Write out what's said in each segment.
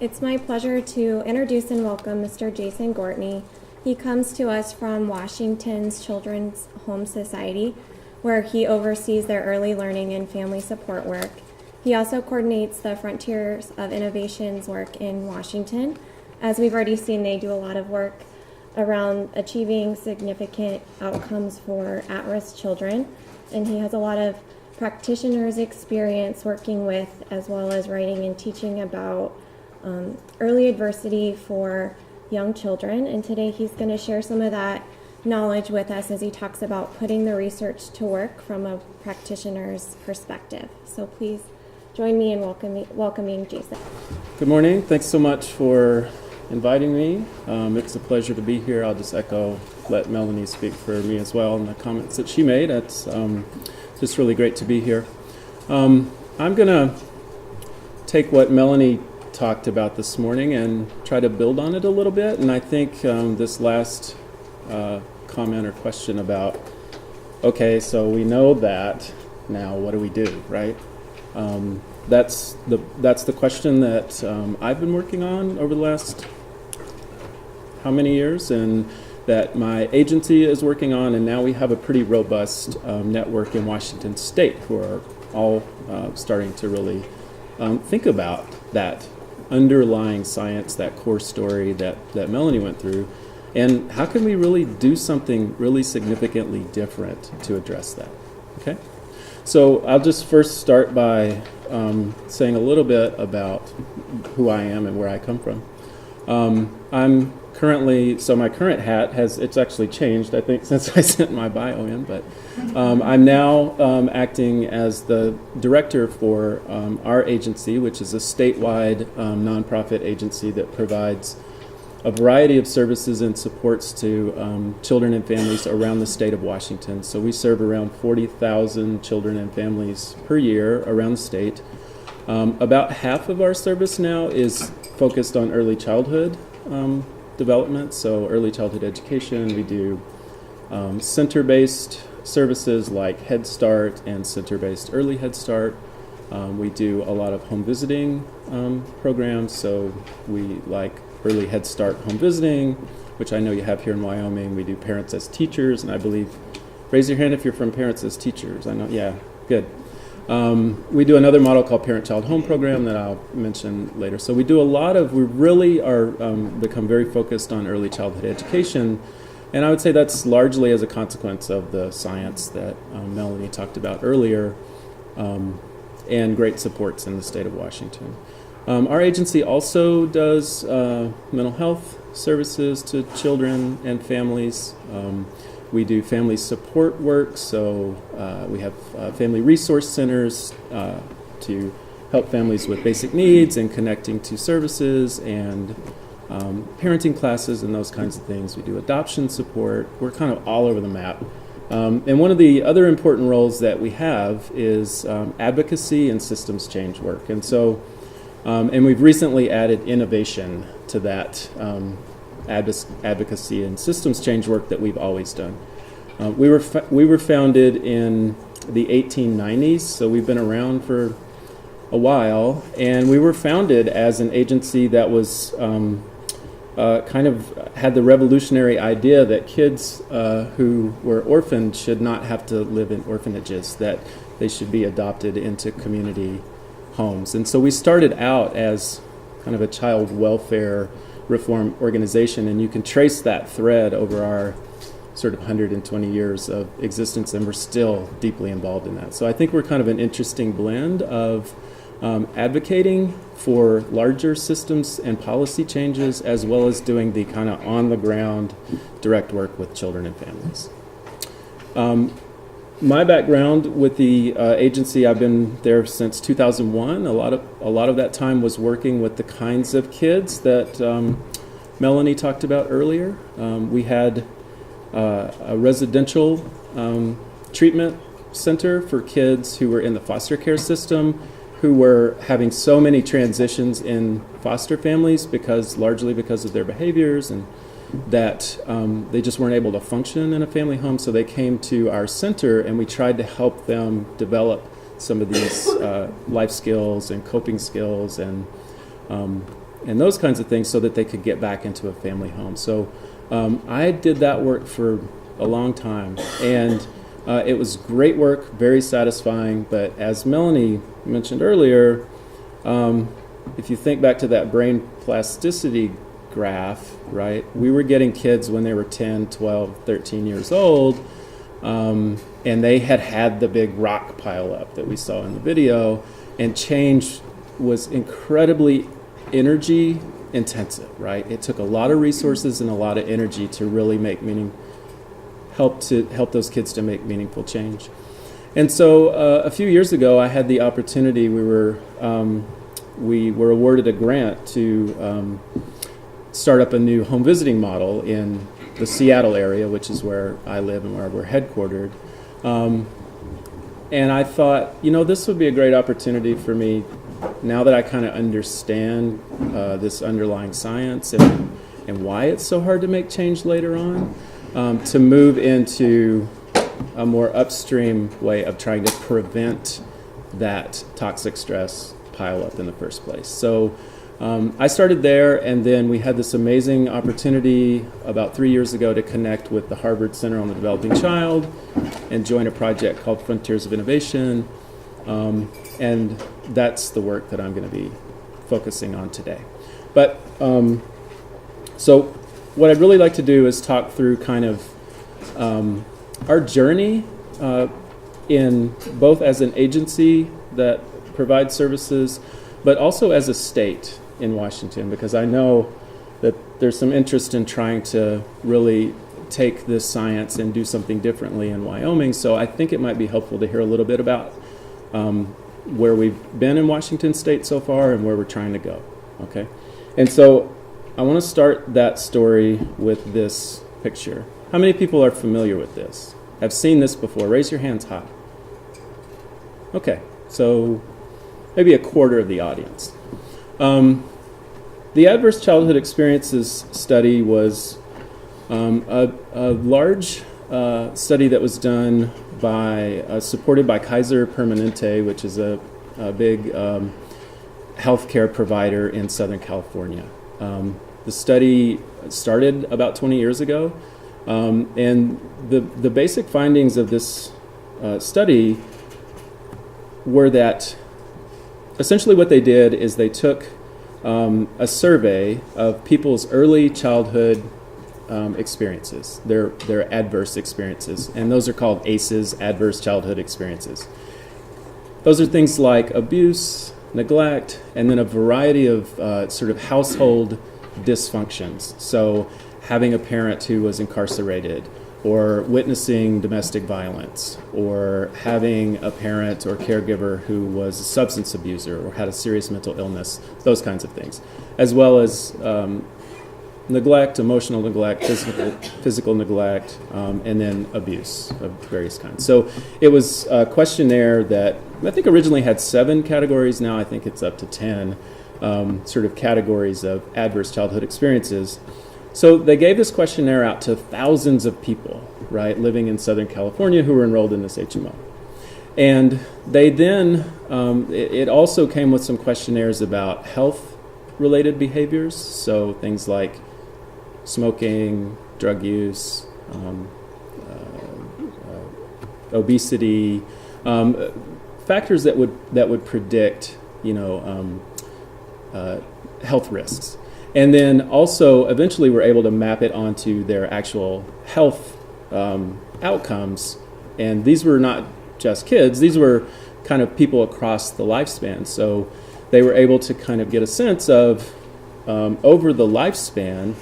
It's my pleasure to introduce and welcome Mr. Jason Gortney. He comes to us from Washington's Children's Home Society, where he oversees their early learning and family support work. He also coordinates the Frontiers of Innovations work in Washington. As we've already seen, they do a lot of work around achieving significant outcomes for at-risk children, and he has a lot of practitioners' experience working with, as well as writing and teaching about early adversity for young children. And today he's going to share some of that knowledge with us as he talks about putting the research to work from a practitioner's perspective. So please join me in welcoming Jason. Good morning. Thanks so much for inviting me. It's a pleasure to be here. I'll just let Melanie speak for me as well and the comments that she made. It's just really great to be here. I'm going to take what Melanie talked about this morning and try to build on it a little bit. And I think this last comment or question about, okay, so we know that, now what do we do, right? That's the question that I've been working on over the last how many years, and that my agency is working on, and now we have a pretty robust network in Washington State who are all starting to really think about that underlying science, that core story that Melanie went through, and how can we really do something really significantly different to address that, okay? So I'll just first start by saying a little bit about who I am and where I come from. My current hat it's actually changed, I think, since I sent my bio in, but I'm now acting as the director for our agency, which is a statewide nonprofit agency that provides a variety of services and supports to children and families around the state of Washington. So we serve around 40,000 children and families per year around the state. About half of our service now is focused on early childhood development, so early childhood education. We do center-based services like Head Start and center-based early Head Start. We do a lot of home visiting programs, so we like early Head Start home visiting, which I know you have here in Wyoming. We do Parents as Teachers, and I believe, raise your hand if you're from Parents as Teachers. I know, yeah, good. We do another model called Parent-Child Home Program that I'll mention later. So we really are become very focused on early childhood education, and I would say that's largely as a consequence of the science that Melanie talked about earlier, and great supports in the state of Washington. Our agency also does mental health services to children and families. We do family support work, so we have family resource centers to help families with basic needs and connecting to services, and parenting classes and those kinds of things. We do adoption support. We're kind of all over the map. And one of the other important roles that we have is advocacy and systems change work. And so, and we've recently added innovation to that advocacy and systems change work that we've always done. We were founded in the 1890s, so we've been around for a while, and we were founded as an agency that was kind of had the revolutionary idea that kids who were orphaned should not have to live in orphanages, that they should be adopted into community homes. And so we started out as kind of a child welfare reform organization, and you can trace that thread over our sort of 120 years of existence, and we're still deeply involved in that. So I think we're kind of an interesting blend of advocating for larger systems and policy changes, as well as doing the kind of on-the-ground direct work with children and families. My background with the agency, I've been there since 2001. A lot of that time was working with the kinds of kids that Melanie talked about earlier. We had a residential treatment center for kids who were in the foster care system, who were having so many transitions in foster families largely because of their behaviors, and that they just weren't able to function in a family home. So they came to our center, and we tried to help them develop some of these life skills and coping skills, and and those kinds of things so that they could get back into a family home. So I did that work for a long time, and it was great work, very satisfying. But as Melanie mentioned earlier, if you think back to that brain plasticity graph, right, we were getting kids when they were 10, 12, 13 years old, and they had the big rock pile up that we saw in the video, and change was incredibly energy intensive, right? It took a lot of resources and a lot of energy to really help those kids to make meaningful change. And so a few years ago, I had the opportunity. We were awarded a grant to start up a new home visiting model in the Seattle area, which is where I live and where we're headquartered. And I thought, this would be a great opportunity for me, now that I kind of understand this underlying science and why it's so hard to make change later on, to move into a more upstream way of trying to prevent that toxic stress pile up in the first place. So I started there, and then we had this amazing opportunity about 3 years ago to connect with the Harvard Center on the Developing Child and join a project called Frontiers of Innovation. And that's the work that I'm going to be focusing on today. But so what I'd really like to do is talk through kind of our journey in both as an agency that provides services, but also as a state in Washington, because I know that there's some interest in trying to really take this science and do something differently in Wyoming. So I think it might be helpful to hear a little bit about where we've been in Washington State so far and where we're trying to go. Okay, and so I want to start that story with this picture. How many people are familiar with this? Have seen this before? Raise your hands high. Okay, so maybe a quarter of the audience. The Adverse Childhood Experiences study was a large study that was done supported by Kaiser Permanente, which is a big healthcare provider in Southern California. The study started about 20 years ago, and the basic findings of this study were that essentially what they did is they took a survey of people's early childhood experiences, their adverse experiences, and those are called ACEs, adverse childhood experiences. Those are things like abuse, neglect, and then a variety of sort of household dysfunctions. So having a parent who was incarcerated, or witnessing domestic violence, or having a parent or caregiver who was a substance abuser or had a serious mental illness, those kinds of things, as well as neglect, emotional neglect, physical neglect, and then abuse of various kinds. So it was a questionnaire that I think originally had 7 categories. Now I think it's up to 10 sort of categories of adverse childhood experiences. So they gave this questionnaire out to thousands of people, right, living in Southern California who were enrolled in this HMO. And they then, it also came with some questionnaires about health-related behaviors, so things like smoking, drug use, obesity, factors that would predict, health risks. And then also, eventually, we're able to map it onto their actual health outcomes. And these were not just kids. These were kind of people across the lifespan. So they were able to kind of get a sense of, over the lifespan,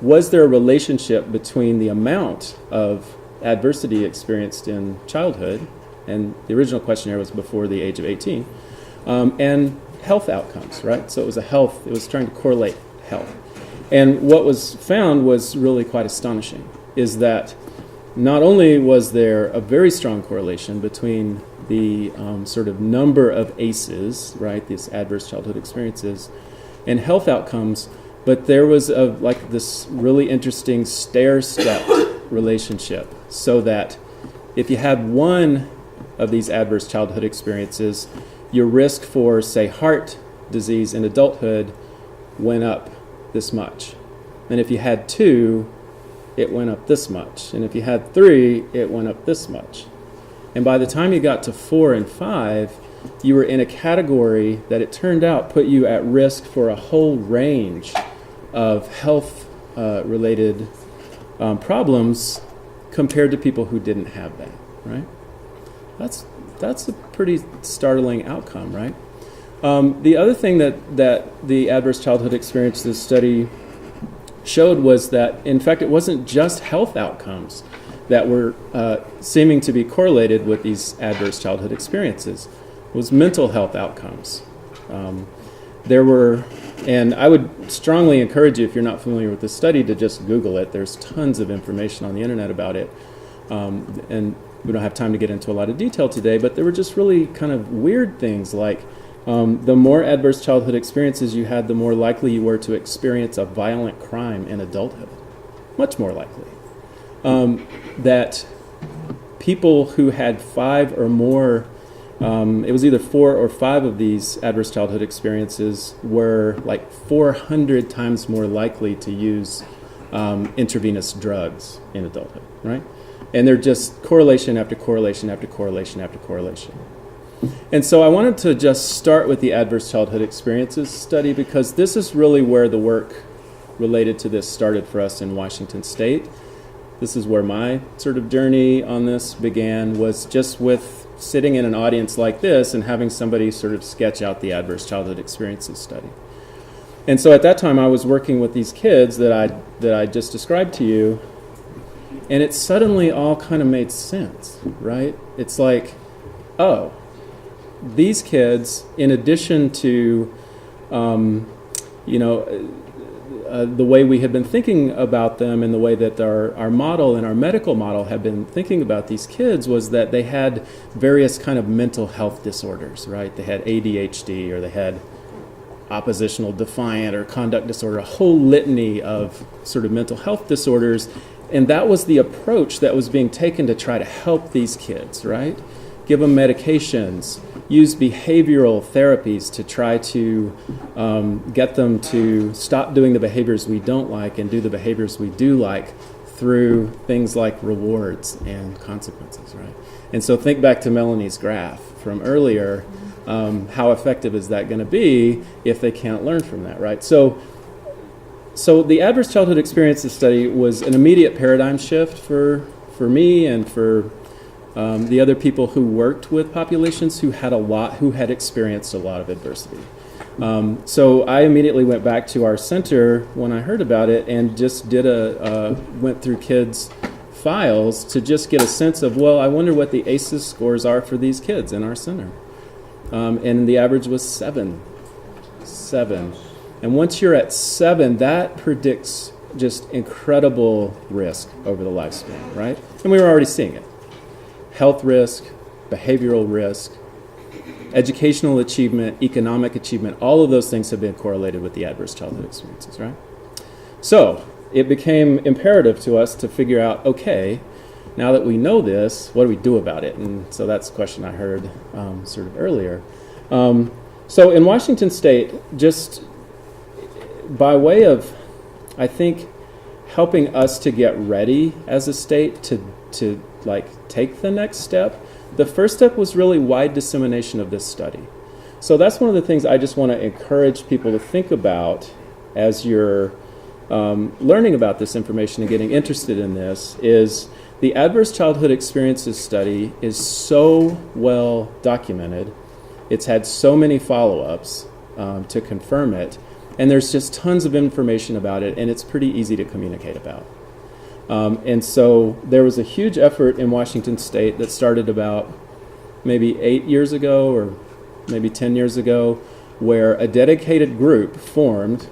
was there a relationship between the amount of adversity experienced in childhood, and the original questionnaire was before the age of 18, and health outcomes, right? So it was trying to correlate health. And what was found was really quite astonishing, is that not only was there a very strong correlation between the sort of number of ACEs, right, these adverse childhood experiences, and health outcomes, but there was this really interesting stair-stepped relationship, so that if you had one of these adverse childhood experiences, your risk for, say, heart disease in adulthood went up this much. And if you had 2, it went up this much. And if you had 3, it went up this much. And by the time you got to 4 and 5, you were in a category that it turned out put you at risk for a whole range of health related problems compared to people who didn't have that, right? That's a pretty startling outcome, right? The other thing that the adverse childhood experiences study showed was that, in fact, it wasn't just health outcomes that were seeming to be correlated with these adverse childhood experiences. It was mental health outcomes. There were, and I would strongly encourage you, if you're not familiar with this study, to just Google it. There's tons of information on the internet about it. And we don't have time to get into a lot of detail today, but there were just really kind of weird things like the more adverse childhood experiences you had, the more likely you were to experience a violent crime in adulthood. Much more likely. That people who had 5 or more, it was either 4 or 5 of these adverse childhood experiences, were like 400 times more likely to use intravenous drugs in adulthood, right? And they're just correlation after correlation after correlation after correlation. And so I wanted to just start with the adverse childhood experiences study because this is really where the work related to this started for us in Washington State. This is where my sort of journey on this began, was just with sitting in an audience like this and having somebody sort of sketch out the adverse childhood experiences study. And so at that time I was working with these kids that I just described to you, and it suddenly all kind of made sense, right? It's like, oh, these kids, in addition to, the way we had been thinking about them and the way that our model and our medical model had been thinking about these kids, was that they had various kind of mental health disorders, right? They had ADHD, or they had oppositional defiant or conduct disorder, a whole litany of sort of mental health disorders. And that was the approach that was being taken to try to help these kids, right? Give them medications, use behavioral therapies to try to get them to stop doing the behaviors we don't like and do the behaviors we do like through things like rewards and consequences, right? And so think back to Melanie's graph from earlier. How effective is that going to be if they can't learn from that, right? So the adverse childhood experiences study was an immediate paradigm shift for me and for the other people who worked with populations who had experienced a lot of adversity. So I immediately went back to our center when I heard about it and just went through kids' files to just get a sense of, well, I wonder what the ACEs scores are for these kids in our center. And the average was 7. And once you're at 7, that predicts just incredible risk over the lifespan, right? And we were already seeing it. Health risk, behavioral risk, educational achievement, economic achievement, all of those things have been correlated with the adverse childhood experiences, right? So it became imperative to us to figure out, okay, now that we know this, what do we do about it? And so that's the question I heard sort of earlier. So in Washington State, just by way of, I think, helping us to get ready as a state to like take the next step, the first step was really wide dissemination of this study. So that's one of the things I just want to encourage people to think about as you're learning about this information and getting interested in this, is the adverse childhood experiences study is so well documented. It's had so many follow-ups to confirm it, and there's just tons of information about it, and it's pretty easy to communicate about. And so there was a huge effort in Washington State that started about maybe 8 years ago or maybe 10 years ago, where a dedicated group formed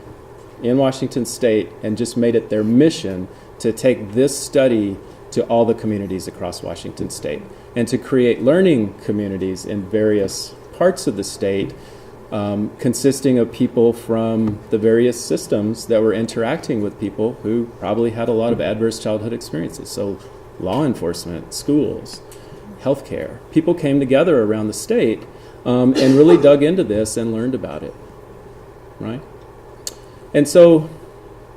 in Washington State and just made it their mission to take this study to all the communities across Washington State and to create learning communities in various parts of the state, consisting of people from the various systems that were interacting with people who probably had a lot of adverse childhood experiences. So law enforcement, schools, healthcare. People came together around the state and really dug into this and learned about it, right? And so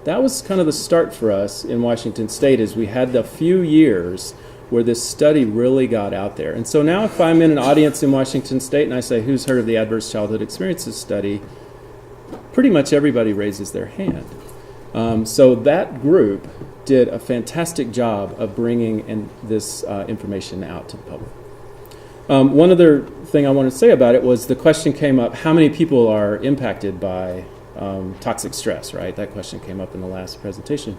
that was kind of the start for us in Washington State, is we had a few years where this study really got out there. And so now if I'm in an audience in Washington State and I say, who's heard of the Adverse Childhood Experiences Study, pretty much everybody raises their hand. So that group did a fantastic job of bringing this information out to the public. One other thing I wanted to say about it was the question came up, how many people are impacted by toxic stress, right? That question came up in the last presentation.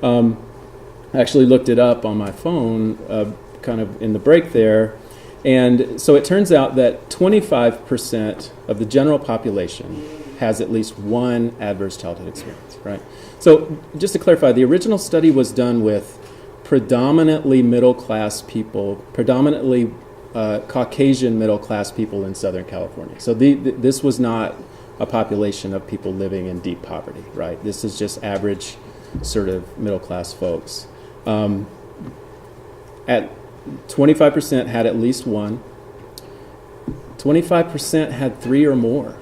I actually looked it up on my phone kind of in the break there. And so it turns out that 25% of the general population has at least one adverse childhood experience, right? So just to clarify, the original study was done with predominantly middle-class people, predominantly Caucasian middle-class people in Southern California. So this was not a population of people living in deep poverty, right? This is just average sort of middle-class folks. At 25% had at least one. 25% had three or more.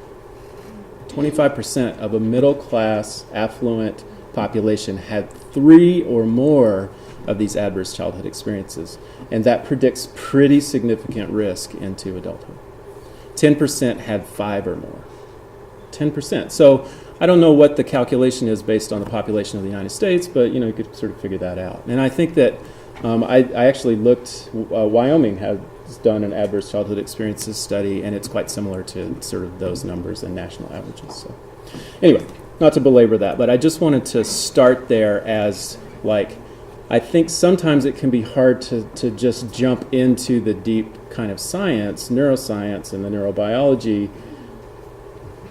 25% of a middle-class, affluent population had three or more of these adverse childhood experiences. And that predicts pretty significant risk into adulthood. 10% had five or more. 10%. So I don't know what the calculation is based on the population of the United States, but you could sort of figure that out. And I think that I actually looked, Wyoming has done an adverse childhood experiences study, and it's quite similar to sort of those numbers and national averages. So anyway, not to belabor that, but I just wanted to start there as I think sometimes it can be hard to just jump into the deep kind of science, neuroscience and the neurobiology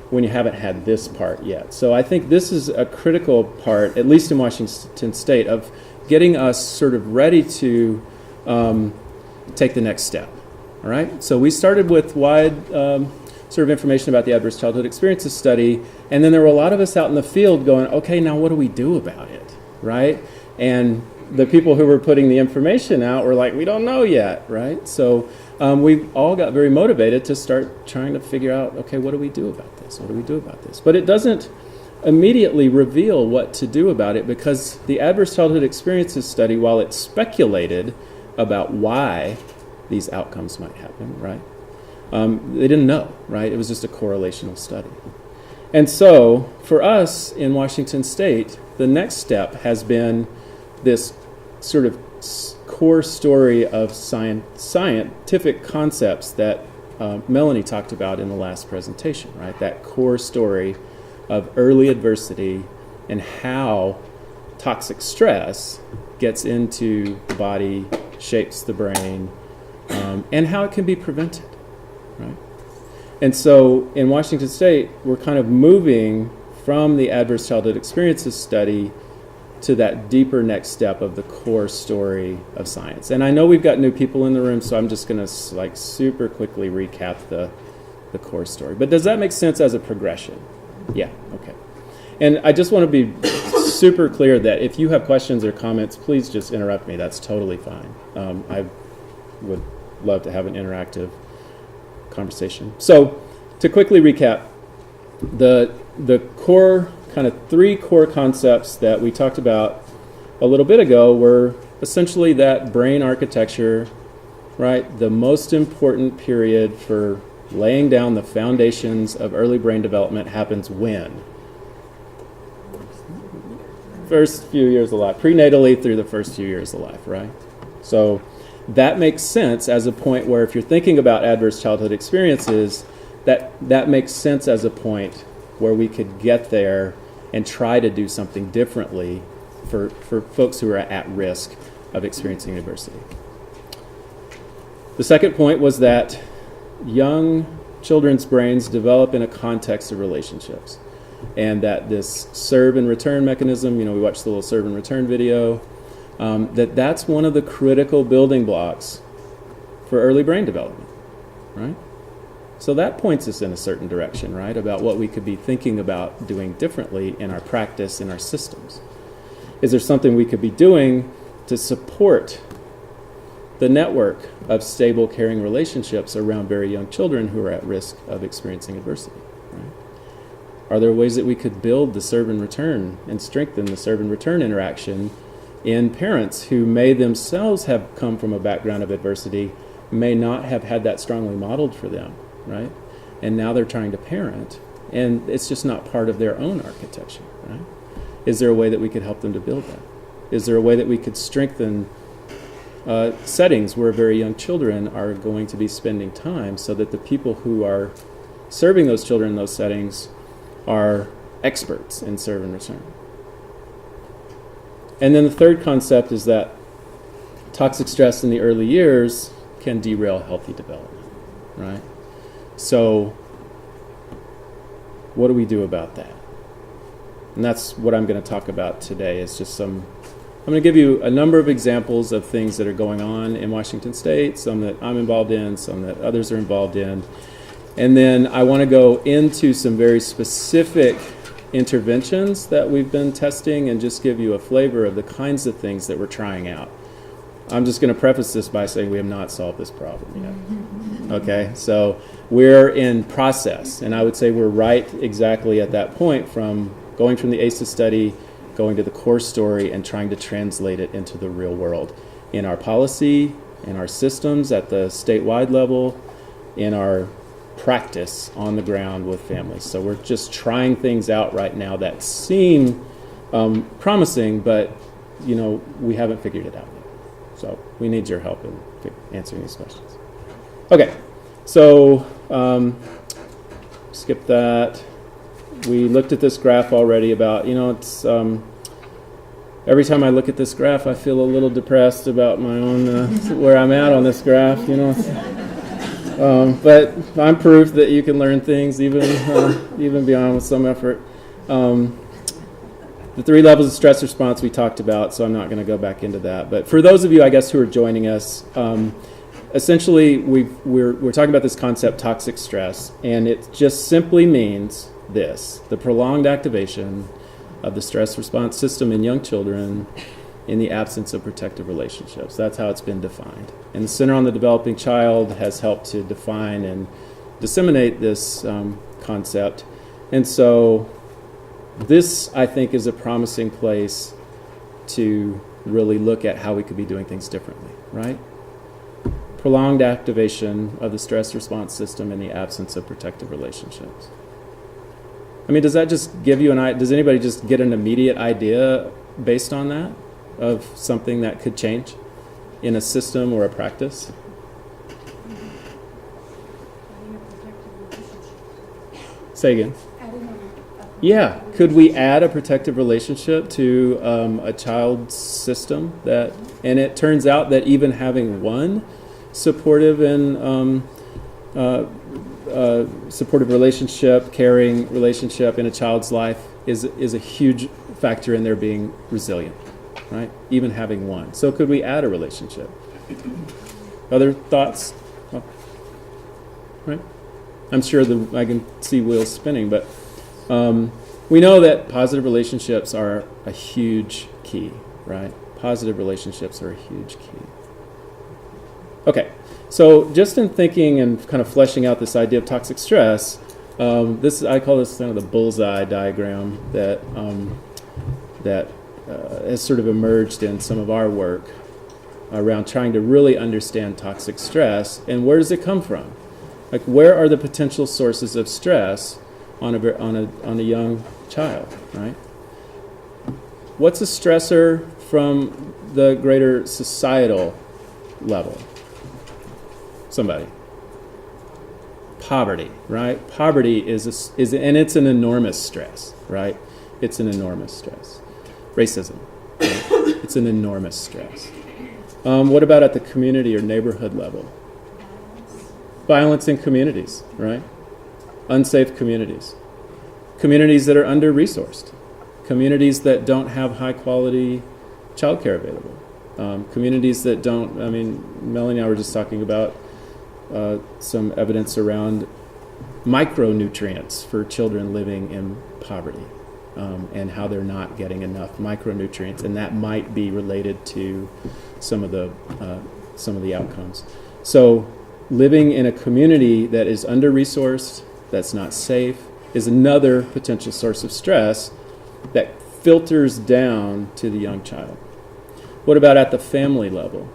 when you haven't had this part yet. So I think this is a critical part, at least in Washington State, of getting us sort of ready to take the next step. All right? So we started with wide sort of information about the Adverse Childhood Experiences Study, and then there were a lot of us out in the field going, okay, now what do we do about it, right? And the people who were putting the information out were like, we don't know yet, right? So we all got very motivated to start trying to figure out, okay, what do we do about this? What do we do about this? But it doesn't immediately reveal what to do about it, because the Adverse Childhood Experiences Study, while it speculated about why these outcomes might happen, right? They didn't know, right? It was just a correlational study. And so for us in Washington State, the next step has been this sort of core story of scientific concepts that Melanie talked about in the last presentation, right? That core story of early adversity and how toxic stress gets into the body, shapes the brain, and how it can be prevented, right? And so in Washington State, we're kind of moving from the Adverse Childhood Experiences Study to that deeper next step of the core story of science. And I know we've got new people in the room, so I'm just going to super quickly recap the core story. But does that make sense as a progression? Yeah, okay. And I just want to be super clear that if you have questions or comments, please just interrupt me. That's totally fine. I would love to have an interactive conversation. So to quickly recap, the core kind of three core concepts that we talked about a little bit ago were essentially that brain architecture, right? The most important period for laying down the foundations of early brain development happens when? First few years of life, prenatally through the first few years of life, right? So that makes sense as a point where if you're thinking about adverse childhood experiences, that makes sense as a point where we could get there and try to do something differently for folks who are at risk of experiencing adversity. The second point was that young children's brains develop in a context of relationships, and that this serve and return mechanism, we watched the little serve and return video, that's one of the critical building blocks for early brain development, right? So that points us in a certain direction, right, about what we could be thinking about doing differently in our practice, in our systems. Is there something we could be doing to support the network of stable, caring relationships around very young children who are at risk of experiencing adversity, right? Are there ways that we could build the serve and return and strengthen the serve and return interaction in parents who may themselves have come from a background of adversity, may not have had that strongly modeled for them, right? And now they're trying to parent, and it's just not part of their own architecture, right? Is there a way that we could help them to build that? Is there a way that we could strengthen settings where very young children are going to be spending time so that the people who are serving those children in those settings are experts in serve and return? And then the third concept is that toxic stress in the early years can derail healthy development, right? So what do we do about that? And that's what I'm going to talk about today, is just I'm going to give you a number of examples of things that are going on in Washington State, some that I'm involved in, some that others are involved in. And then I want to go into some very specific interventions that we've been testing and just give you a flavor of the kinds of things that we're trying out. I'm just going to preface this by saying we have not solved this problem yet. Okay, so we're in process, and I would say we're right exactly at that point from going from the ACEs study, going to the core story, and trying to translate it into the real world in our policy, in our systems at the statewide level, in our practice on the ground with families. So we're just trying things out right now that seem promising, but we haven't figured it out yet. So we need your help in answering these questions. Okay, so skip that. We looked at this graph already about, it's every time I look at this graph, I feel a little depressed about my own, where I'm at on this graph, but I'm proof that you can learn things even beyond with some effort. The 3 levels of stress response we talked about, so I'm not going to go back into that. But for those of you, I guess, who are joining us, essentially we're talking about this concept, toxic stress, and it just simply means this: the prolonged activation of the stress response system in young children in the absence of protective relationships. That's how it's been defined. And the Center on the Developing Child has helped to define and disseminate this concept. And so this, I think, is a promising place to really look at how we could be doing things differently, right? Prolonged activation of the stress response system in the absence of protective relationships. I mean, does that just give you an idea? Does anybody just get an immediate idea based on that of something that could change in a system or a practice? Say again. Yeah, could we add a protective relationship to a child's system and it turns out that even having one supportive and supportive relationship, caring relationship in a child's life is a huge factor in their being resilient, right? Even having one. So could we add a relationship? Other thoughts? Oh. Right? I'm sure I can see wheels spinning, but we know that positive relationships are a huge key, right? Positive relationships are a huge key. Okay, so just in thinking and kind of fleshing out this idea of toxic stress, I call this kind of the bullseye diagram that has sort of emerged in some of our work around trying to really understand toxic stress and where does it come from? Like, where are the potential sources of stress on a young child, right? What's a stressor from the greater societal level? Somebody. Poverty, right? Poverty and it's an enormous stress, right? It's an enormous stress. Racism, right? It's an enormous stress. What about at the community or neighborhood level? Violence in communities, right? Unsafe communities. Communities that are under-resourced. Communities that don't have high-quality childcare available. Communities that don't, Melanie and I were just talking about some evidence around micronutrients for children living in poverty and how they're not getting enough micronutrients, and that might be related to some of the outcomes. So living in a community that is under-resourced, that's not safe, is another potential source of stress that filters down to the young child. What about at the family level?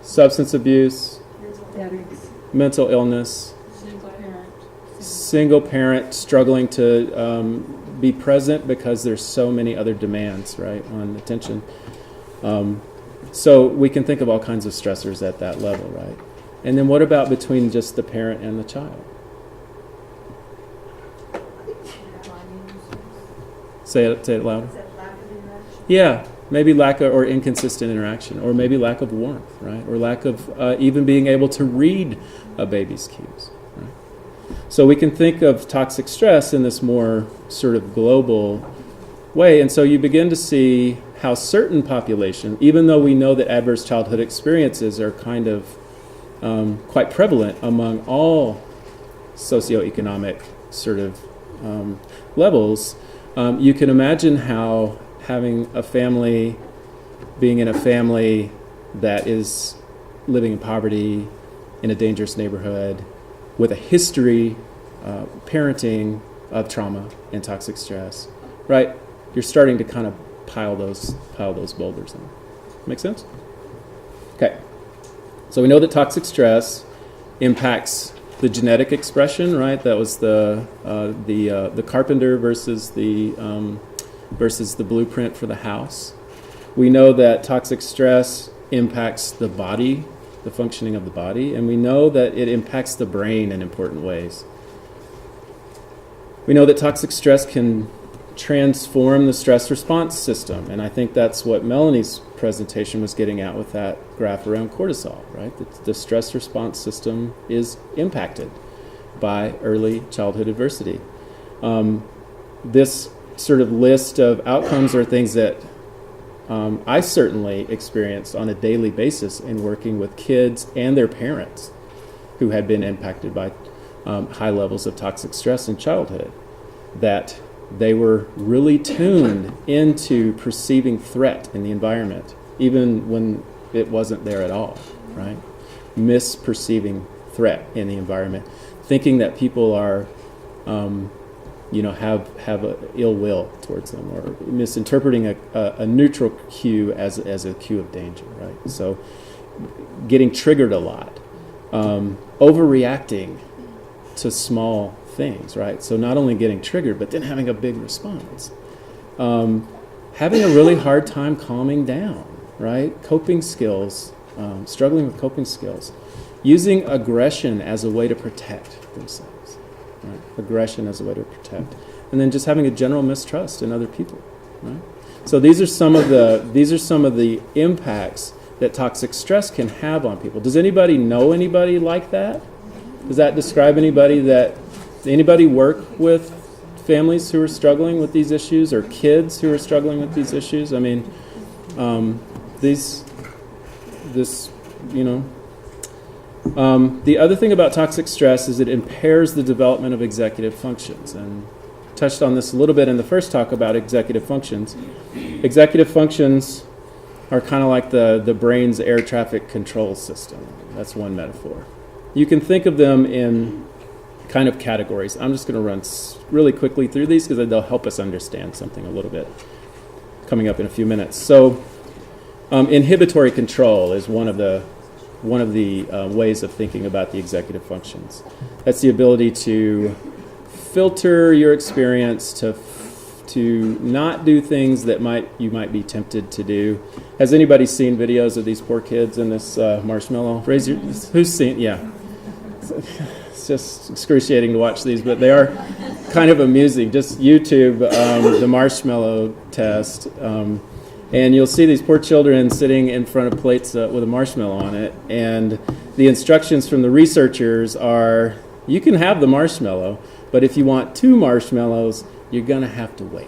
Substance abuse, mental illness, single parent struggling to be present because there's so many other demands, right, on attention. So we can think of all kinds of stressors at that level, right? And then what about between just the parent and the child? Say it louder. Yeah, maybe lack of or inconsistent interaction, or maybe lack of warmth, right? Or lack of even being able to read a baby's cues, right? So we can think of toxic stress in this more sort of global way. And so you begin to see how certain populations, even though we know that adverse childhood experiences are kind of quite prevalent among all socioeconomic sort of levels, you can imagine how having a family, being in a family that is living in poverty, in a dangerous neighborhood, with a history, parenting of trauma and toxic stress, right? You're starting to kind of pile those boulders in. Make sense? Okay. So we know that toxic stress impacts the genetic expression, right? That was the carpenter versus the blueprint for the house. We know that toxic stress impacts the body, the functioning of the body, and we know that it impacts the brain in important ways. We know that toxic stress can transform the stress response system, and I think that's what Melanie's presentation was getting at with that graph around cortisol, right? The stress response system is impacted by early childhood adversity. This sort of list of outcomes are things that I certainly experienced on a daily basis in working with kids and their parents who had been impacted by high levels of toxic stress in childhood, that they were really tuned into perceiving threat in the environment, even when it wasn't there at all, right? Misperceiving threat in the environment, thinking that people are, have a ill will towards them, or misinterpreting a neutral cue as a cue of danger, right? So getting triggered a lot, overreacting to small things, right? So not only getting triggered, but then having a big response. Having a really hard time calming down, right? Coping skills, struggling with coping skills. Using aggression as a way to protect themselves, right? Aggression as a way to protect. And then just having a general mistrust in other people, right? So these are some of the impacts that toxic stress can have on people. Does anybody know anybody like that? Does that describe anybody work with families who are struggling with these issues, or kids who are struggling with these issues? I mean, the other thing about toxic stress is it impairs the development of executive functions, and touched on this a little bit in the first talk about executive functions. Executive functions are kind of like the brain's air traffic control system. That's one metaphor. You can think of them in kind of categories. I'm just going to run really quickly through these because they'll help us understand something a little bit coming up in a few minutes. So inhibitory control is one of the ways of thinking about the executive functions. That's the ability to filter your experience, to not do things that you might be tempted to do. Has anybody seen videos of these poor kids in this marshmallow? Who's seen? Yeah. It's just excruciating to watch these, but they are kind of amusing. Just YouTube the marshmallow test, and you'll see these poor children sitting in front of plates with a marshmallow on it, and the instructions from the researchers are, you can have the marshmallow, but if you want 2 marshmallows, you're going to have to wait.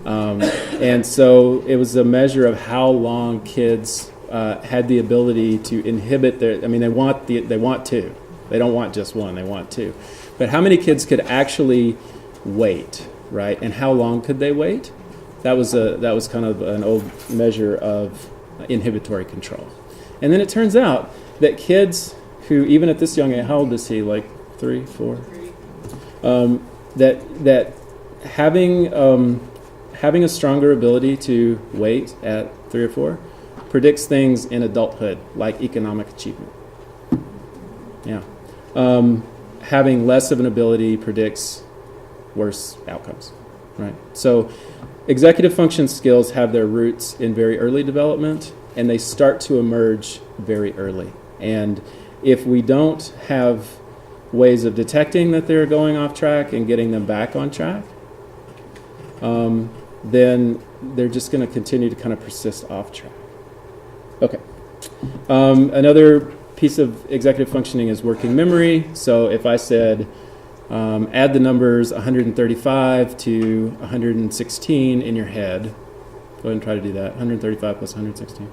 And so it was a measure of how long kids had the ability to inhibit their, they want 2. They don't want just 1, they want 2. But how many kids could actually wait, right? And how long could they wait? That was kind of an old measure of inhibitory control. And then it turns out that kids who, even at this young age, how old is he? Like 3, 4. That having a stronger ability to wait at 3 or 4 predicts things in adulthood, like economic achievement. Yeah. Having less of an ability predicts worse outcomes, right? So executive function skills have their roots in very early development, and they start to emerge very early. And if we don't have ways of detecting that they're going off track and getting them back on track, then they're just going to continue to kind of persist off track. Okay. Another piece of executive functioning is working memory. So if I said, add the numbers 135 to 116 in your head, go ahead and try to do that. 135 plus 116.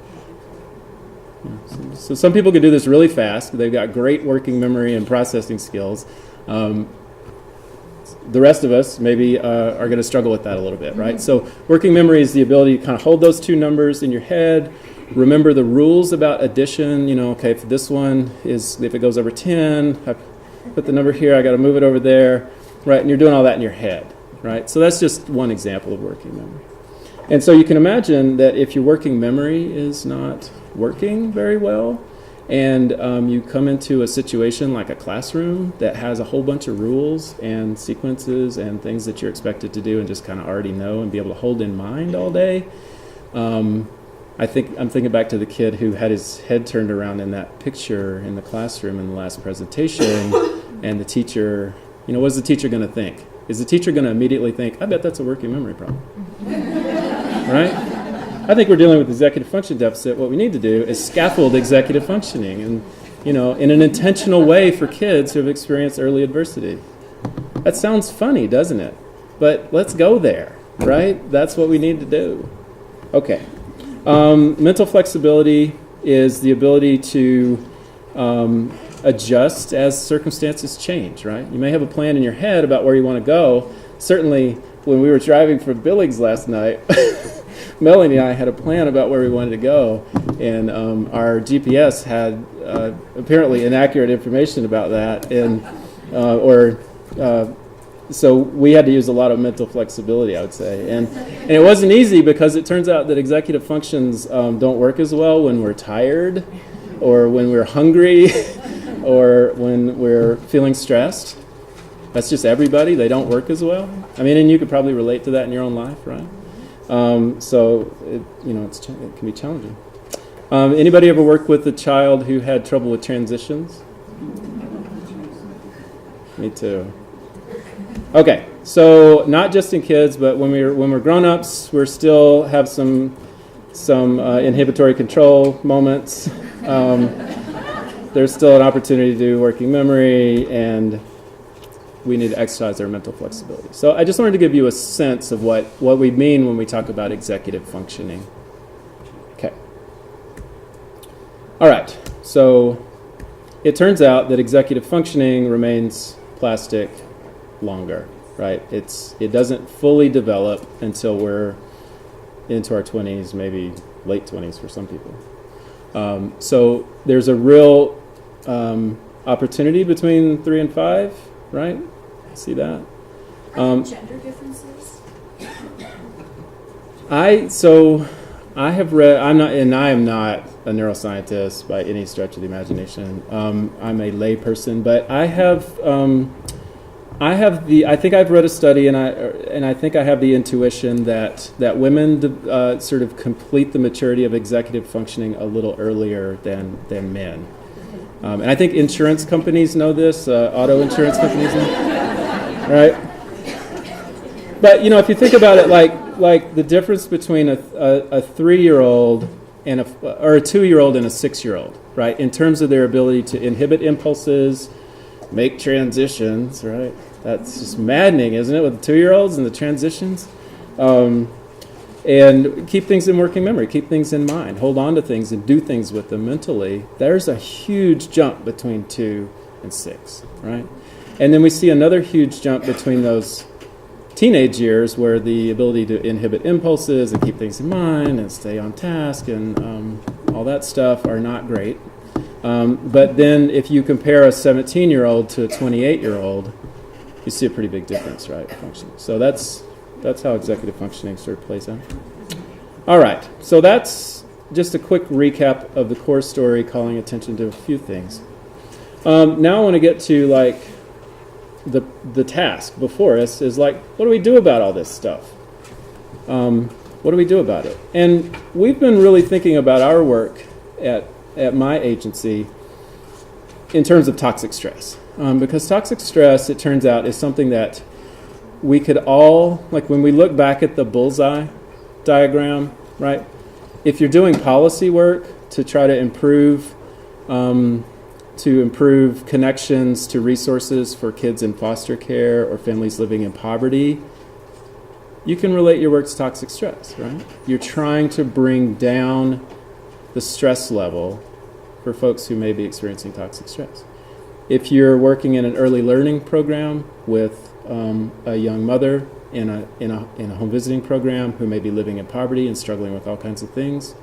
Yeah. So some people can do this really fast. They've got great working memory and processing skills. The rest of us maybe are going to struggle with that a little bit, right? So working memory is the ability to kind of hold those two numbers in your head, remember the rules about addition. Okay, if this one is, if it goes over 10, I put the number here, I got to move it over there, right? And you're doing all that in your head, right? So that's just one example of working memory. And so you can imagine that if your working memory is not working very well, and you come into a situation like a classroom that has a whole bunch of rules and sequences and things that you're expected to do and just kind of already know and be able to hold in mind all day. I'm thinking back to the kid who had his head turned around in that picture in the classroom in the last presentation, and the teacher, what is the teacher going to think? Is the teacher going to immediately think, I bet that's a working memory problem? Right? I think we're dealing with executive function deficit. What we need to do is scaffold executive functioning and, in an intentional way for kids who have experienced early adversity. That sounds funny, doesn't it? But let's go there, right? That's what we need to do. Okay. Mental flexibility is the ability to adjust as circumstances change, right? You may have a plan in your head about where you want to go. Certainly, when we were driving from Billings last night, Melanie and I had a plan about where we wanted to go, and our GPS had apparently inaccurate information about that, and so we had to use a lot of mental flexibility, I would say. And it wasn't easy because it turns out that executive functions don't work as well when we're tired or when we're hungry or when we're feeling stressed. That's just everybody. They don't work as well. And you could probably relate to that in your own life, right? So it can be challenging. Anybody ever worked with a child who had trouble with transitions? Me too. Okay, so not just in kids, but when we're grown-ups, we still have some inhibitory control moments. There's still an opportunity to do working memory, and we need to exercise our mental flexibility. So I just wanted to give you a sense of what we mean when we talk about executive functioning. Okay. All right, so it turns out that executive functioning remains plastic longer, right? It doesn't fully develop until we're into our 20s, maybe late 20s for some people. So there's a real opportunity between 3 and 5, right? See that? Are there gender differences? I have read. I am not a neuroscientist by any stretch of the imagination. I'm a lay person, but I think I've read a study, and I think I have the intuition that women sort of complete the maturity of executive functioning a little earlier than men. And I think insurance companies know this. Auto insurance companies know. Right? But, if you think about it, like the difference between a 3-year-old and a 2-year-old and a 6-year-old, right? In terms of their ability to inhibit impulses, make transitions, right? That's just maddening, isn't it, with the 2-year-olds and the transitions? And keep things in working memory, keep things in mind, hold on to things and do things with them mentally. There's a huge jump between 2 and 6, right? And then we see another huge jump between those teenage years where the ability to inhibit impulses and keep things in mind and stay on task and all that stuff are not great. But then if you compare a 17-year-old to a 28-year-old, you see a pretty big difference, right? Functioning. So that's how executive functioning sort of plays out. All right, so that's just a quick recap of the core story, calling attention to a few things. Now I want to get to like the task before us is like, what do we do about all this stuff? What do we do about it? And we've been really thinking about our work at my agency in terms of toxic stress. Because toxic stress, it turns out, is something that we could all, like when we look back at the bullseye diagram, right? If you're doing policy work to try to improve connections to resources for kids in foster care or families living in poverty, you can relate your work to toxic stress, right? You're trying to bring down the stress level for folks who may be experiencing toxic stress. If you're working in an early learning program with a young mother in a home visiting program who may be living in poverty and struggling with all kinds of things,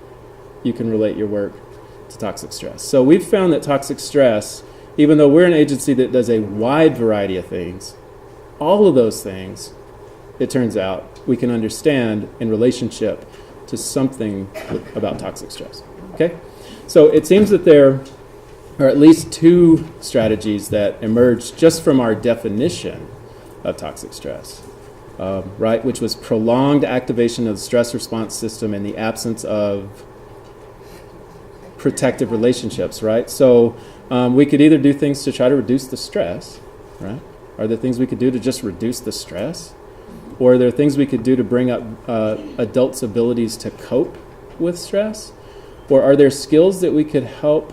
you can relate your work to toxic stress. So we've found that toxic stress, even though we're an agency that does a wide variety of things, all of those things, it turns out, we can understand in relationship to something about toxic stress. Okay? So it seems that there are at least two strategies that emerged just from our definition of toxic stress, right? Which was prolonged activation of the stress response system in the absence of protective relationships, right? So we could either do things to try to reduce the stress, right? Are there things we could do to just reduce the stress? Or are there things we could do to bring up adults' abilities to cope with stress? Or are there skills that we could help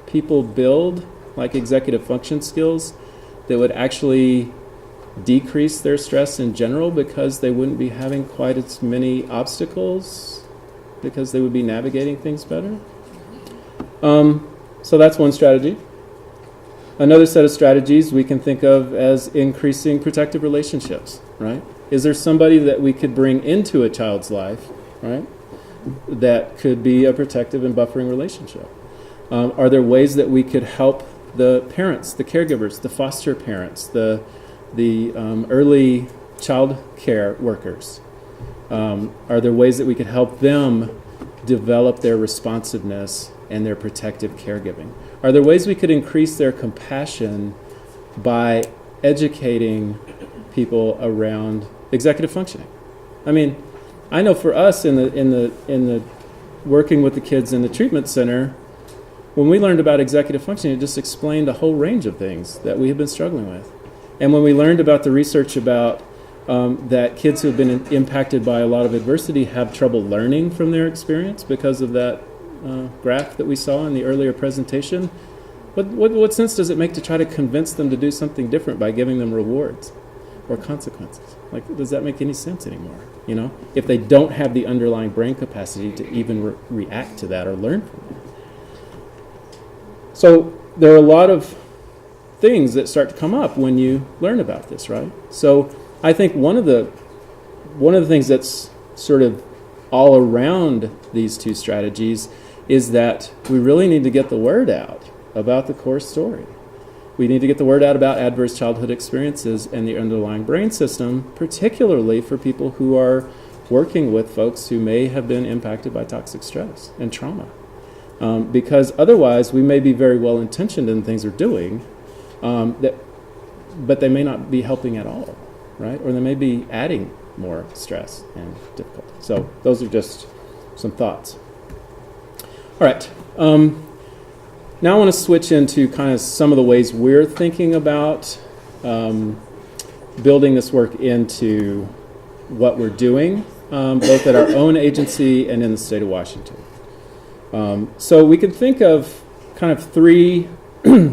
people build, like executive function skills, that would actually decrease their stress in general because they wouldn't be having quite as many obstacles, because they would be navigating things better? So that's one strategy. Another set of strategies we can think of as increasing protective relationships, right? Is there somebody that we could bring into a child's life, right, that could be a protective and buffering relationship? Are there ways that we could help the parents, the caregivers, the foster parents, the early child care workers? Are there ways that we could help them develop their responsiveness and their protective caregiving? Are there ways we could increase their compassion by educating people around executive functioning? I mean, I know for us in the working with the kids in the treatment center, when we learned about executive functioning, it just explained a whole range of things that we have been struggling with. And when we learned about the research about that kids who have been impacted by a lot of adversity have trouble learning from their experience because of that graph that we saw in the earlier presentation, what sense does it make to try to convince them to do something different by giving them rewards or consequences? Like, does that make any sense anymore? You know, if they don't have the underlying brain capacity to even react to that or learn from it. So there are a lot of things that start to come up when you learn about this, right? So I think one of the things that's sort of all around these two strategies is that we really need to get the word out about the core story. We need to get the word out about adverse childhood experiences and the underlying brain system, particularly for people who are working with folks who may have been impacted by toxic stress and trauma. Because otherwise, we may be very well-intentioned in things we're doing, but they may not be helping at all, right? Or they may be adding more stress and difficulty. So those are just some thoughts. All right. Now I want to switch into kind of some of the ways we're thinking about building this work into what we're doing, both at our own agency and in the state of Washington. So we can think of kind of three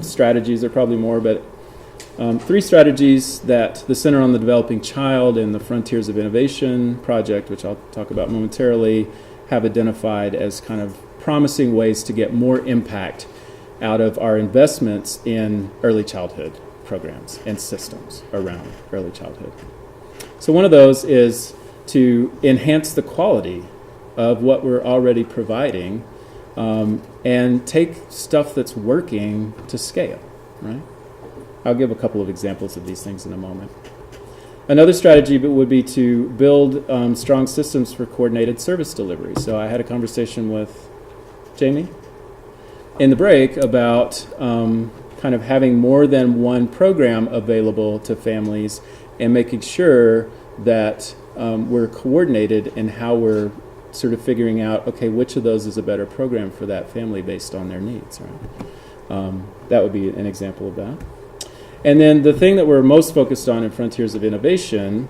strategies, there are probably more, but three strategies that the Center on the Developing Child and the Frontiers of Innovation project, which I'll talk about momentarily, have identified as kind of promising ways to get more impact out of our investments in early childhood programs and systems around early childhood. So one of those is to enhance the quality of what we're already providing and take stuff that's working to scale, right? I'll give a couple of examples of these things in a moment. Another strategy would be to build strong systems for coordinated service delivery. So I had a conversation with Jamie in the break about kind of having more than one program available to families and making sure that we're coordinated in how we're sort of figuring out, okay, which of those is a better program for that family based on their needs, right? That would be an example of that. And then the thing that we're most focused on in Frontiers of Innovation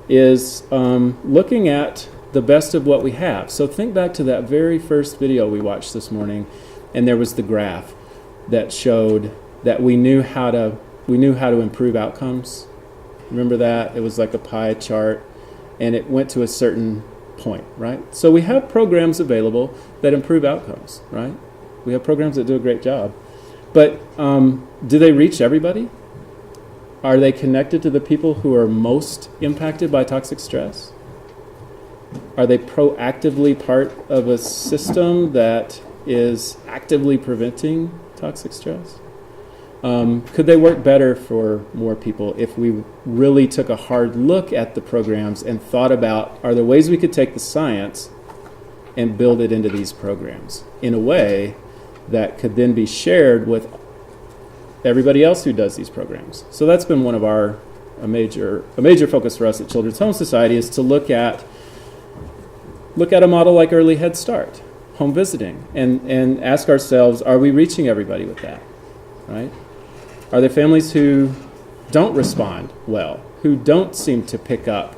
is looking at the best of what we have. So think back to that very first video we watched this morning, and there was the graph that showed that we knew how to improve outcomes. Remember that? It was like a pie chart, and it went to a certain point, right? So we have programs available that improve outcomes, right? We have programs that do a great job. But do they reach everybody? Are they connected to the people who are most impacted by toxic stress? Are they proactively part of a system that is actively preventing toxic stress? Could they work better for more people if we really took a hard look at the programs and thought about, are there ways we could take the science and build it into these programs in a way that could then be shared with everybody else who does these programs? So that's been one of a major focus for us at Children's Home Society, is to look at a model like Early Head Start, home visiting, and ask ourselves, are we reaching everybody with that, right? Are there families who don't respond well, who don't seem to pick up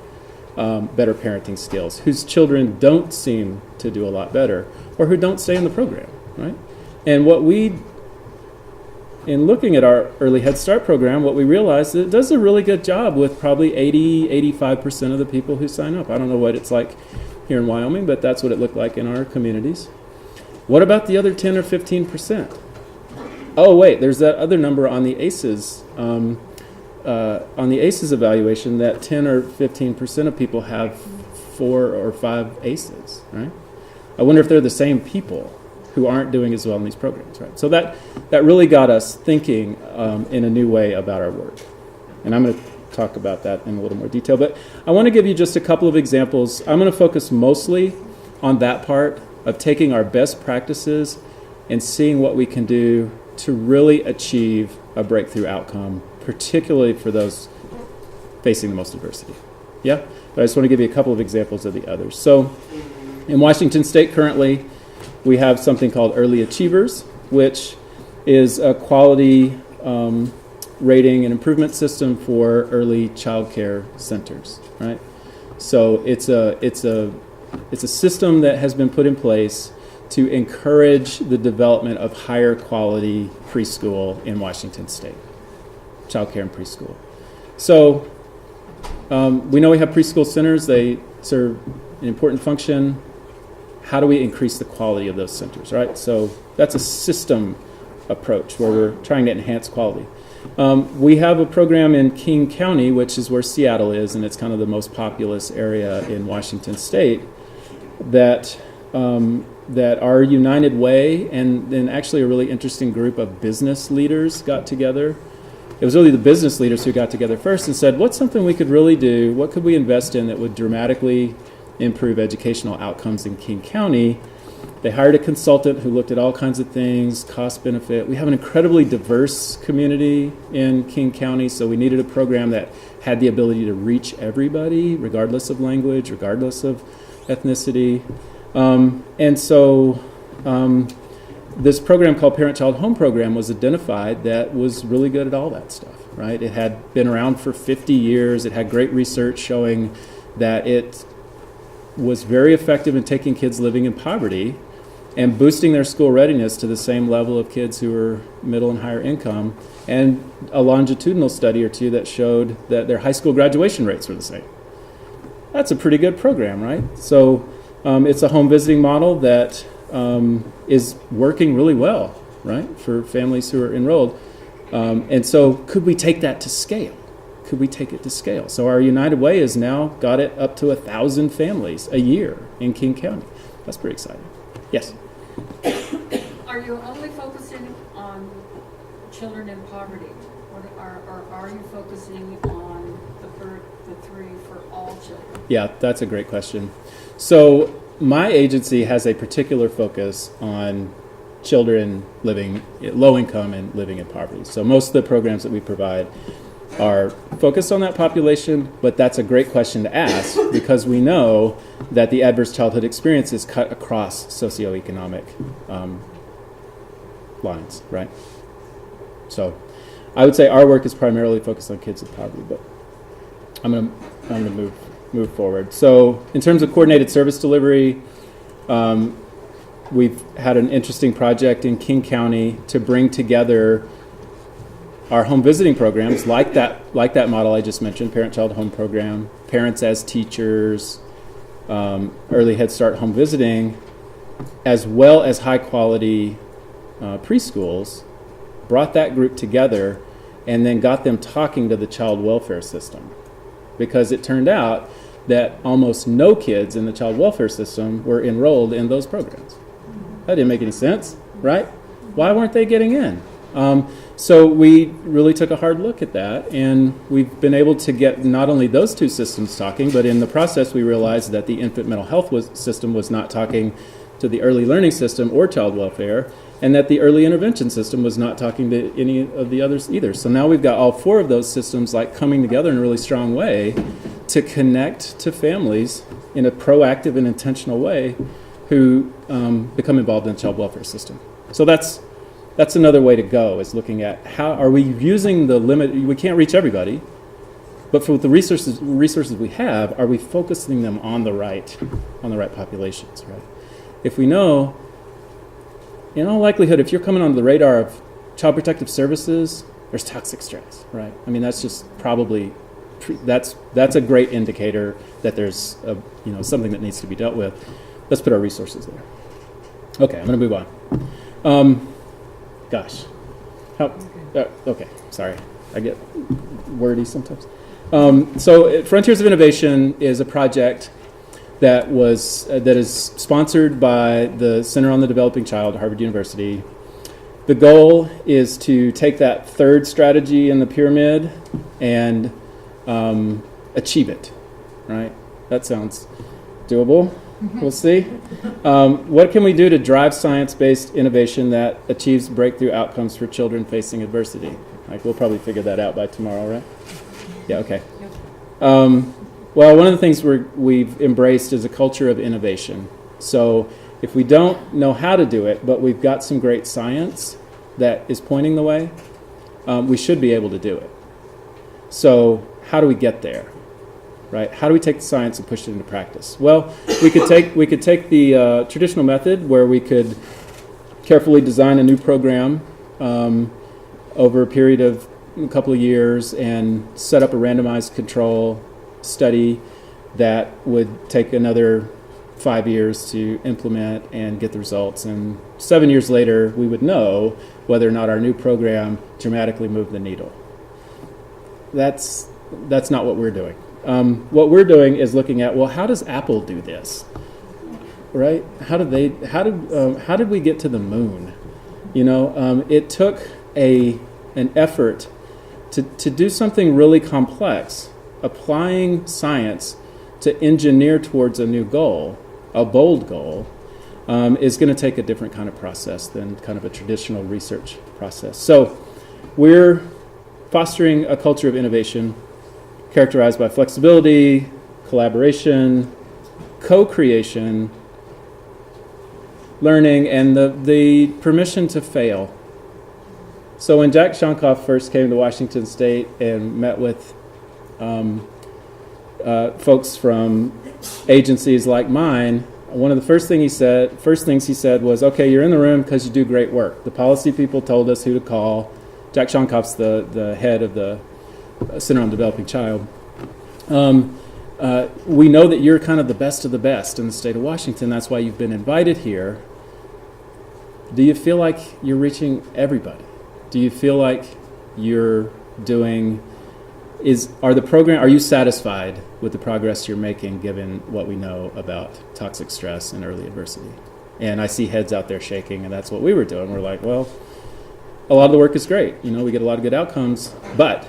better parenting skills, whose children don't seem to do a lot better, or who don't stay in the program, right? And in looking at our Early Head Start program, what we realized is it does a really good job with probably 85% of the people who sign up. I don't know what it's like here in Wyoming, but that's what it looked like in our communities. What about the other 10 or 15%? Oh, wait, there's that other number on the ACEs, evaluation, that 10 or 15% of people have 4 or 5 ACEs, right? I wonder if they're the same people who aren't doing as well in these programs, right? So that really got us thinking in a new way about our work. And I'm going to talk about that in a little more detail. But I want to give you just a couple of examples. I'm going to focus mostly on that part of taking our best practices and seeing what we can do to really achieve a breakthrough outcome, particularly for those facing the most adversity. Yeah? But I just want to give you a couple of examples of the others. So in Washington State currently, we have something called Early Achievers, which is a quality rating and improvement system for early child care centers, right? So it's a system that has been put in place to encourage the development of higher quality preschool in Washington State, child care and preschool. So we know we have preschool centers. They serve an important function. How do we increase the quality of those centers, right? So that's a system approach where we're trying to enhance quality. We have a program in King County, which is where Seattle is, and it's kind of the most populous area in Washington State, that our United Way and then actually a really interesting group of business leaders got together. It was really the business leaders who got together first and said, what's something we could really do? What could we invest in that would dramatically improve educational outcomes in King County? They hired a consultant who looked at all kinds of things, cost benefit. We have an incredibly diverse community in King County, so we needed a program that had the ability to reach everybody, regardless of language, regardless of ethnicity. And so this program called Parent-Child Home Program was identified that was really good at all that stuff, right? It had been around for 50 years. It had great research showing that it was very effective in taking kids living in poverty and boosting their school readiness to the same level of kids who were middle and higher income, and a longitudinal study or two that showed that their high school graduation rates were the same. That's a pretty good program, right? So it's a home visiting model that is working really well, right, for families who are enrolled. And so could we take that to scale? Could we take it to scale? So our United Way has now got it up to 1,000 families a year in King County. That's pretty exciting. Yes? Are you only focusing on children in poverty? Or are you focusing on the three for all children? Yeah, that's a great question. So my agency has a particular focus on children living low income and living in poverty. So most of the programs that we provide are focused on that population, but that's a great question to ask because we know that the adverse childhood experience is cut across socioeconomic lines, right? So I would say our work is primarily focused on kids with poverty, but I'm gonna move forward. So in terms of coordinated service delivery, we've had an interesting project in King County to bring together our home visiting programs like that model I just mentioned, parent-child home program, parents as teachers, early Head Start home visiting, as well as high-quality preschools, brought that group together and then got them talking to the child welfare system. Because it turned out that almost no kids in the child welfare system were enrolled in those programs. That didn't make any sense, right? Why weren't they getting in? So we really took a hard look at that, and we've been able to get not only those two systems talking, but in the process we realized that the infant mental health system was not talking to the early learning system or child welfare, and that the early intervention system was not talking to any of the others either. So now we've got all four of those systems coming together in a really strong way to connect to families in a proactive and intentional way who become involved in the child welfare system. So that's another way to go, is looking at how are we using the limit. We can't reach everybody, but for the resources we have, are we focusing them on the right populations, right? If we know, in all likelihood, if you're coming onto the radar of Child Protective Services, there's toxic stress, right? I mean, that's just probably that's a great indicator that there's something that needs to be dealt with. Let's put our resources there. Okay, I'm going to move on. Gosh. Okay, sorry. I get wordy sometimes. So Frontiers of Innovation is a project that is sponsored by the Center on the Developing Child at Harvard University. The goal is to take that third strategy in the pyramid and achieve it, right? That sounds doable. We'll see. What can we do to drive science-based innovation that achieves breakthrough outcomes for children facing adversity? We'll probably figure that out by tomorrow, right? Yeah, okay. Well, one of the things we've embraced is a culture of innovation. So if we don't know how to do it, but we've got some great science that is pointing the way, we should be able to do it. So how do we get there? Right? How do we take the science and push it into practice? Well, we could take the traditional method where we could carefully design a new program over a period of a couple of years and set up a randomized control study that would take another 5 years to implement and get the results. And 7 years later, we would know whether or not our new program dramatically moved the needle. That's not what we're doing. What we're doing is looking at, well, how does Apple do this, right? How did we get to the moon? It took an effort to do something really complex, applying science to engineer towards a new goal, a bold goal, is going to take a different kind of process than kind of a traditional research process. So we're fostering a culture of innovation characterized by flexibility, collaboration, co-creation, learning, and the permission to fail. So when Jack Shonkoff first came to Washington State and met with folks from agencies like mine, one of the first things he said was, okay, you're in the room because you do great work. The policy people told us who to call. Jack Shonkoff's the head of the Center on Developing Child. We know that you're kind of the best of the best in the state of Washington. That's why you've been invited here. Do you feel like you're reaching everybody? Do you feel like you're doing... Are you satisfied with the progress you're making given what we know about toxic stress and early adversity? And I see heads out there shaking, and that's what we were doing. We're like, well, a lot of the work is great. We get a lot of good outcomes, but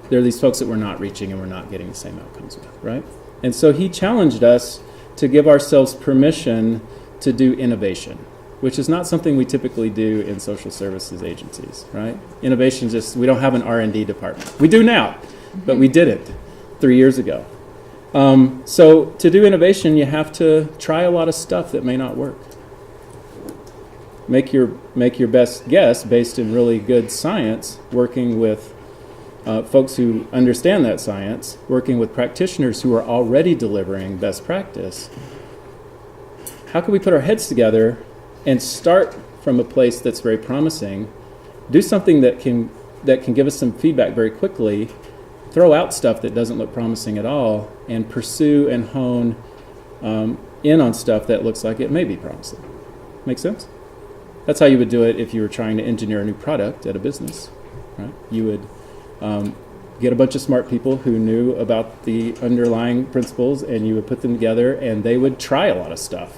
there are these folks that we're not reaching and we're not getting the same outcomes with, right? And so he challenged us to give ourselves permission to do innovation, which is not something we typically do in social services agencies, right? Innovation we don't have an R&D department. We do now, but we didn't 3 years ago. So to do innovation, you have to try a lot of stuff that may not work. Make your best guess based in really good science, working with folks who understand that science, working with practitioners who are already delivering best practice. How can we put our heads together and start from a place that's very promising, do something that can give us some feedback very quickly, throw out stuff that doesn't look promising at all, and pursue and hone in on stuff that looks like it may be promising. Make sense? That's how you would do it if you were trying to engineer a new product at a business, right? You would get a bunch of smart people who knew about the underlying principles, and you would put them together, and they would try a lot of stuff,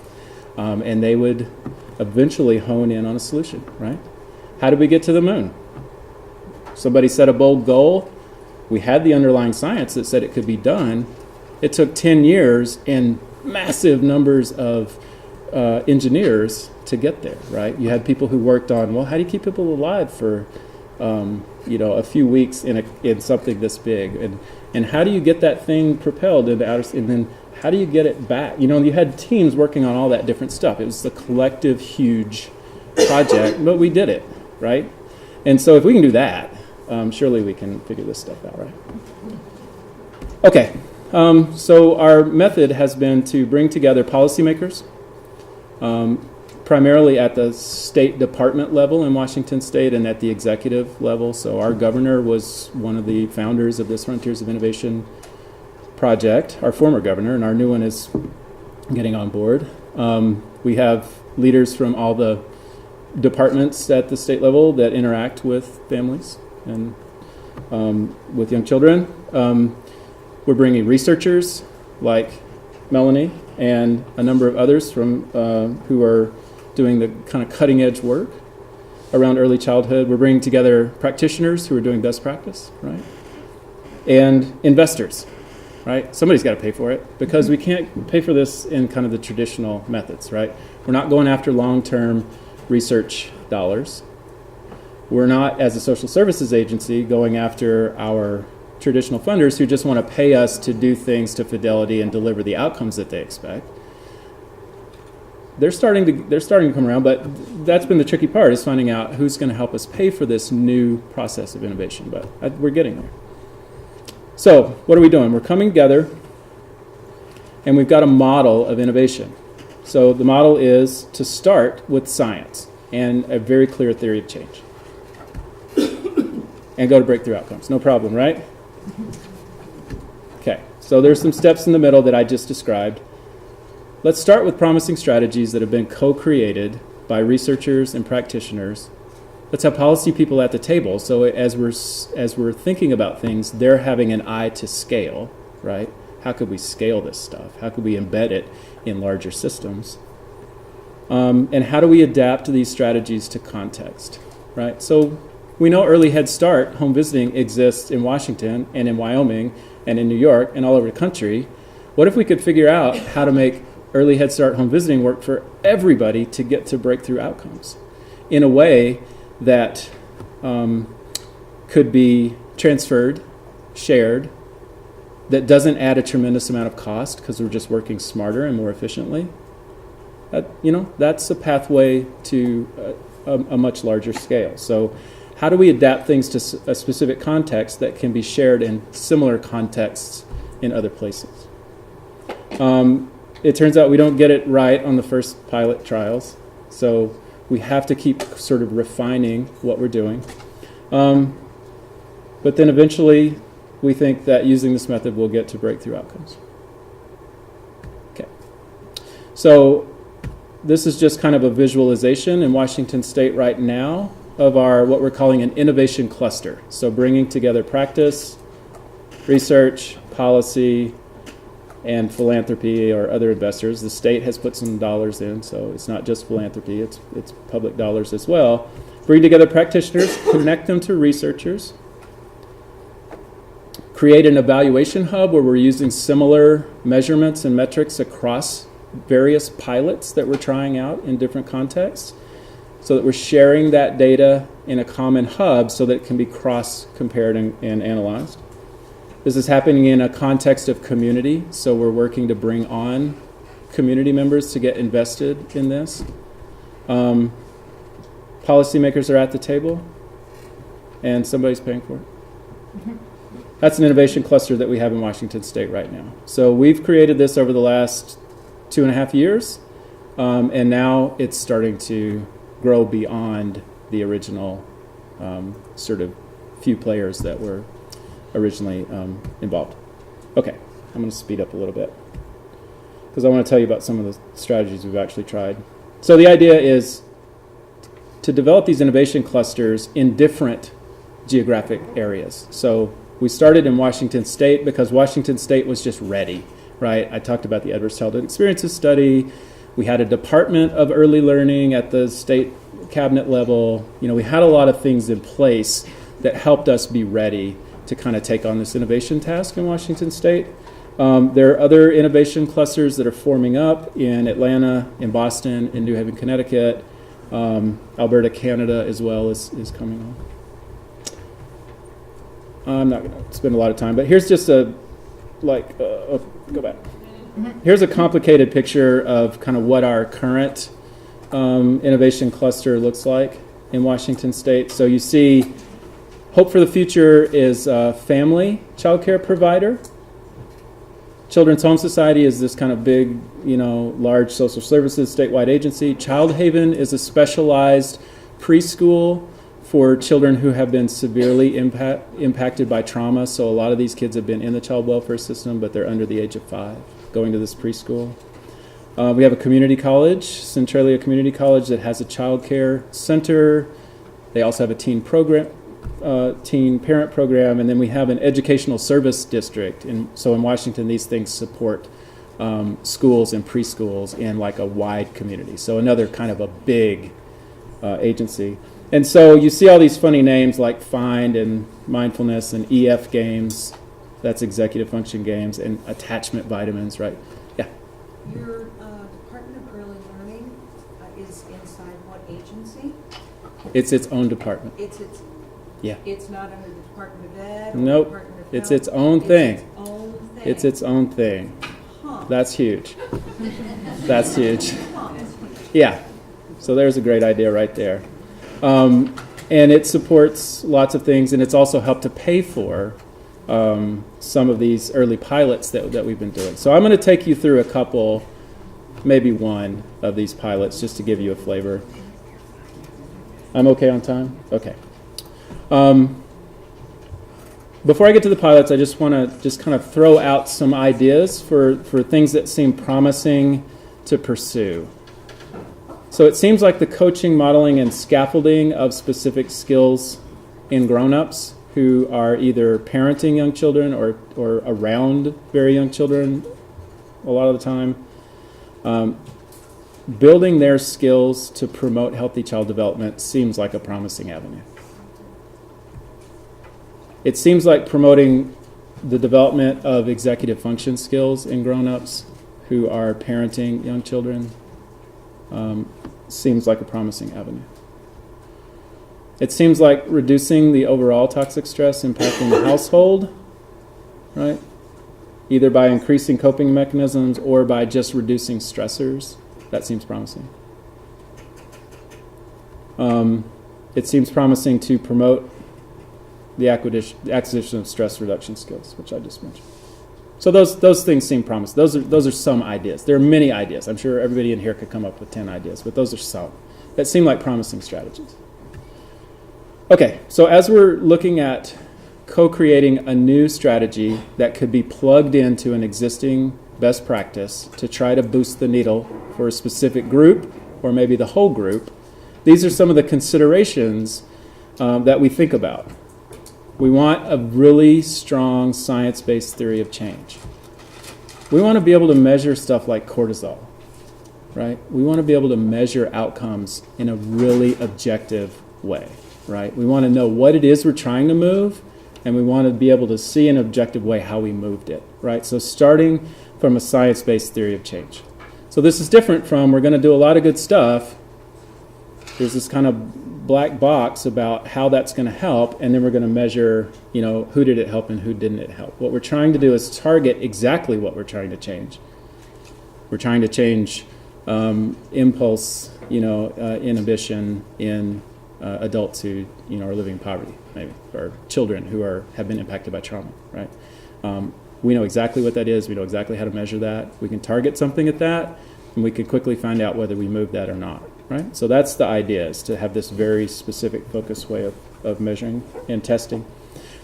and they would eventually hone in on a solution, right? How did we get to the moon? Somebody set a bold goal. We had the underlying science that said it could be done. It took 10 years and massive numbers of engineers to get there, right? You had people who worked on, well, how do you keep people alive for a few weeks in something this big, and how do you get that thing propelled into outer, and then how do you get it back? You had teams working on all that different stuff. It was a collective, huge project, but we did it, right? And so if we can do that, surely we can figure this stuff out, right? Okay, so our method has been to bring together policymakers, primarily at the state department level in Washington State and at the executive level. So our governor was one of the founders of this Frontiers of Innovation project, our former governor, and our new one is getting on board. We have leaders from all the departments at the state level that interact with families and with young children. We're bringing researchers like Melanie and a number of others from who are doing the kind of cutting edge work around early childhood. We're bringing together practitioners who are doing best practice, right? And investors, right? Somebody's got to pay for it because we can't pay for this in kind of the traditional methods, right? We're not going after long-term research dollars. We're not, as a social services agency, going after our traditional funders who just want to pay us to do things to fidelity and deliver the outcomes that they expect. They're starting to come around, but that's been the tricky part, is finding out who's going to help us pay for this new process of innovation, but we're getting there. So what are we doing? We're coming together, and we've got a model of innovation. So the model is to start with science and a very clear theory of change and go to breakthrough outcomes. No problem, right? Okay, so there's some steps in the middle that I just described. Let's start with promising strategies that have been co-created by researchers and practitioners. Let's have policy people at the table, so as we're thinking about things, they're having an eye to scale, right? How could we scale this stuff? How could we embed it in larger systems? And how do we adapt these strategies to context, right? So we know Early Head Start home visiting exists in Washington and in Wyoming and in New York and all over the country. What if we could figure out how to make Early Head Start home visiting work for everybody to get to breakthrough outcomes in a way that could be transferred, shared, that doesn't add a tremendous amount of cost because we're just working smarter and more efficiently? That's a pathway to a much larger scale. So how do we adapt things to a specific context that can be shared in similar contexts in other places? It turns out we don't get it right on the first pilot trials, so we have to keep sort of refining what we're doing. But then eventually, we think that using this method will get to breakthrough outcomes. Okay. So this is just kind of a visualization in Washington State right now of our what we're calling an innovation cluster. So bringing together practice, research, policy, and philanthropy or other investors. The state has put some dollars in, so it's not just philanthropy, it's public dollars as well. Bring together practitioners, connect them to researchers, create an evaluation hub where we're using similar measurements and metrics across various pilots that we're trying out in different contexts, so that we're sharing that data in a common hub so that it can be cross-compared and analyzed. This is happening in a context of community, so we're working to bring on community members to get invested in this. Policymakers are at the table, and somebody's paying for it. That's an innovation cluster that we have in Washington State right now. So we've created this over the last 2.5 years, and now it's starting to grow beyond the original sort of few players that were originally involved. Okay, I'm going to speed up a little bit because I want to tell you about some of the strategies we've actually tried. So the idea is to develop these innovation clusters in different geographic areas. So we started in Washington State because Washington State was just ready, right? I talked about the Adverse Childhood Experiences Study. We had a department of early learning at the state cabinet level. You know, we had a lot of things in place that helped us be ready to kind of take on this innovation task in Washington State. There are other innovation clusters that are forming up in Atlanta, in Boston, in New Haven, Connecticut. Alberta, Canada as well is coming on. I'm not going to spend a lot of time, but here's just go back. Here's a complicated picture of kind of what our current innovation cluster looks like in Washington State. So you see Hope for the Future is a family child care provider. Children's Home Society is this kind of big, large social services statewide agency. Child Haven is a specialized preschool for children who have been severely impacted by trauma. So a lot of these kids have been in the child welfare system, but they're under the age of 5, going to this preschool. We have a community college, Centralia Community College, that has a child care center. They also have a teen parent program, and then we have an educational service district. So in Washington, these things support schools and preschools in like a wide community. So another kind of a big agency. And so you see all these funny names like FIND and Mindfulness and EF Games, that's executive function games, and attachment vitamins, right? Yeah. Your Department of Early Learning is inside what agency? It's its own department. Yeah. It's not under the Department of Ed? Or Nope. Department of It's Health? its own thing. It's its own thing. It's its own thing. Huh. That's huge. That's huge. Yeah. So there's a great idea right there. And it supports lots of things, and it's also helped to pay for some of these early pilots that we've been doing. So I'm going to take you through a couple, maybe one of these pilots, just to give you a flavor. I'm okay on time? Okay. Before I get to the pilots, I just want to just kind of throw out some ideas for things that seem promising to pursue. So it seems like the coaching, modeling, and scaffolding of specific skills in grown-ups who are either parenting young children or around very young children a lot of the time, building their skills to promote healthy child development seems like a promising avenue. It seems like promoting the development of executive function skills in grown-ups who are parenting young children seems like a promising avenue. It seems like reducing the overall toxic stress impacting the household, right? Either by increasing coping mechanisms or by just reducing stressors. That seems promising. It seems promising to promote the acquisition of stress reduction skills, which I just mentioned. So those things seem promising. Those are some ideas. There are many ideas. I'm sure everybody in here could come up with 10 ideas, but those are some that seem like promising strategies. Okay, so as we're looking at co-creating a new strategy that could be plugged into an existing best practice to try to boost the needle for a specific group or maybe the whole group, these are some of the considerations that we think about. We want a really strong science-based theory of change. We want to be able to measure stuff like cortisol, right? We want to be able to measure outcomes in a really objective way, right? We want to know what it is we're trying to move, and we want to be able to see in an objective way how we moved it, right? So starting from a science-based theory of change. So this is different from, we're going to do a lot of good stuff. There's this kind of black box about how that's going to help, and then we're going to measure, who did it help and who didn't it help. What we're trying to do is target exactly what we're trying to change. We're trying to change impulse, inhibition in adults who, are living in poverty, maybe, or children who have been impacted by trauma, right? We know exactly what that is. We know exactly how to measure that. We can target something at that, and we can quickly find out whether we move that or not, right? So that's the idea, is to have this very specific, focused way of measuring and testing.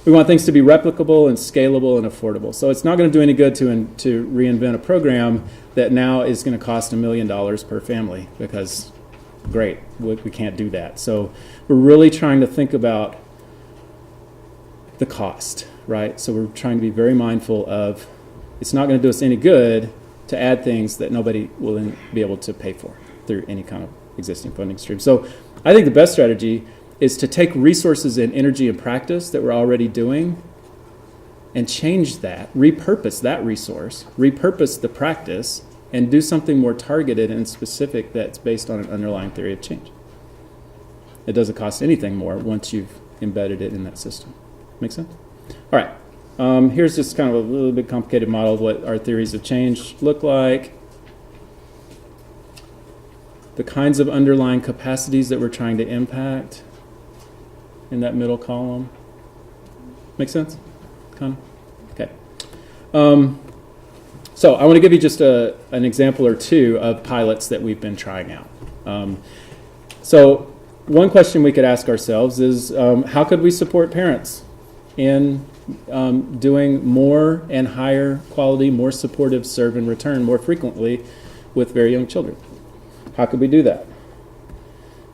We want things to be replicable and scalable and affordable. So it's not going to do any good to reinvent a program that now is going to cost $1 million per family, because, great, we can't do that. So we're really trying to think about the cost, right? So we're trying to be very mindful of, it's not going to do us any good to add things that nobody will then be able to pay for through any kind of existing funding stream. So I think the best strategy is to take resources and energy and practice that we're already doing and change that, repurpose that resource, repurpose the practice, and do something more targeted and specific that's based on an underlying theory of change. It doesn't cost anything more once you've embedded it in that system. Make sense? All right. Here's just kind of a little bit complicated model of what our theories of change look like. The kinds of underlying capacities that we're trying to impact in that middle column. Make sense? Kind of? Okay. So I want to give you just an example or two of pilots that we've been trying out. So one question we could ask ourselves is, how could we support parents in doing more and higher quality, more supportive serve and return more frequently with very young children? How could we do that?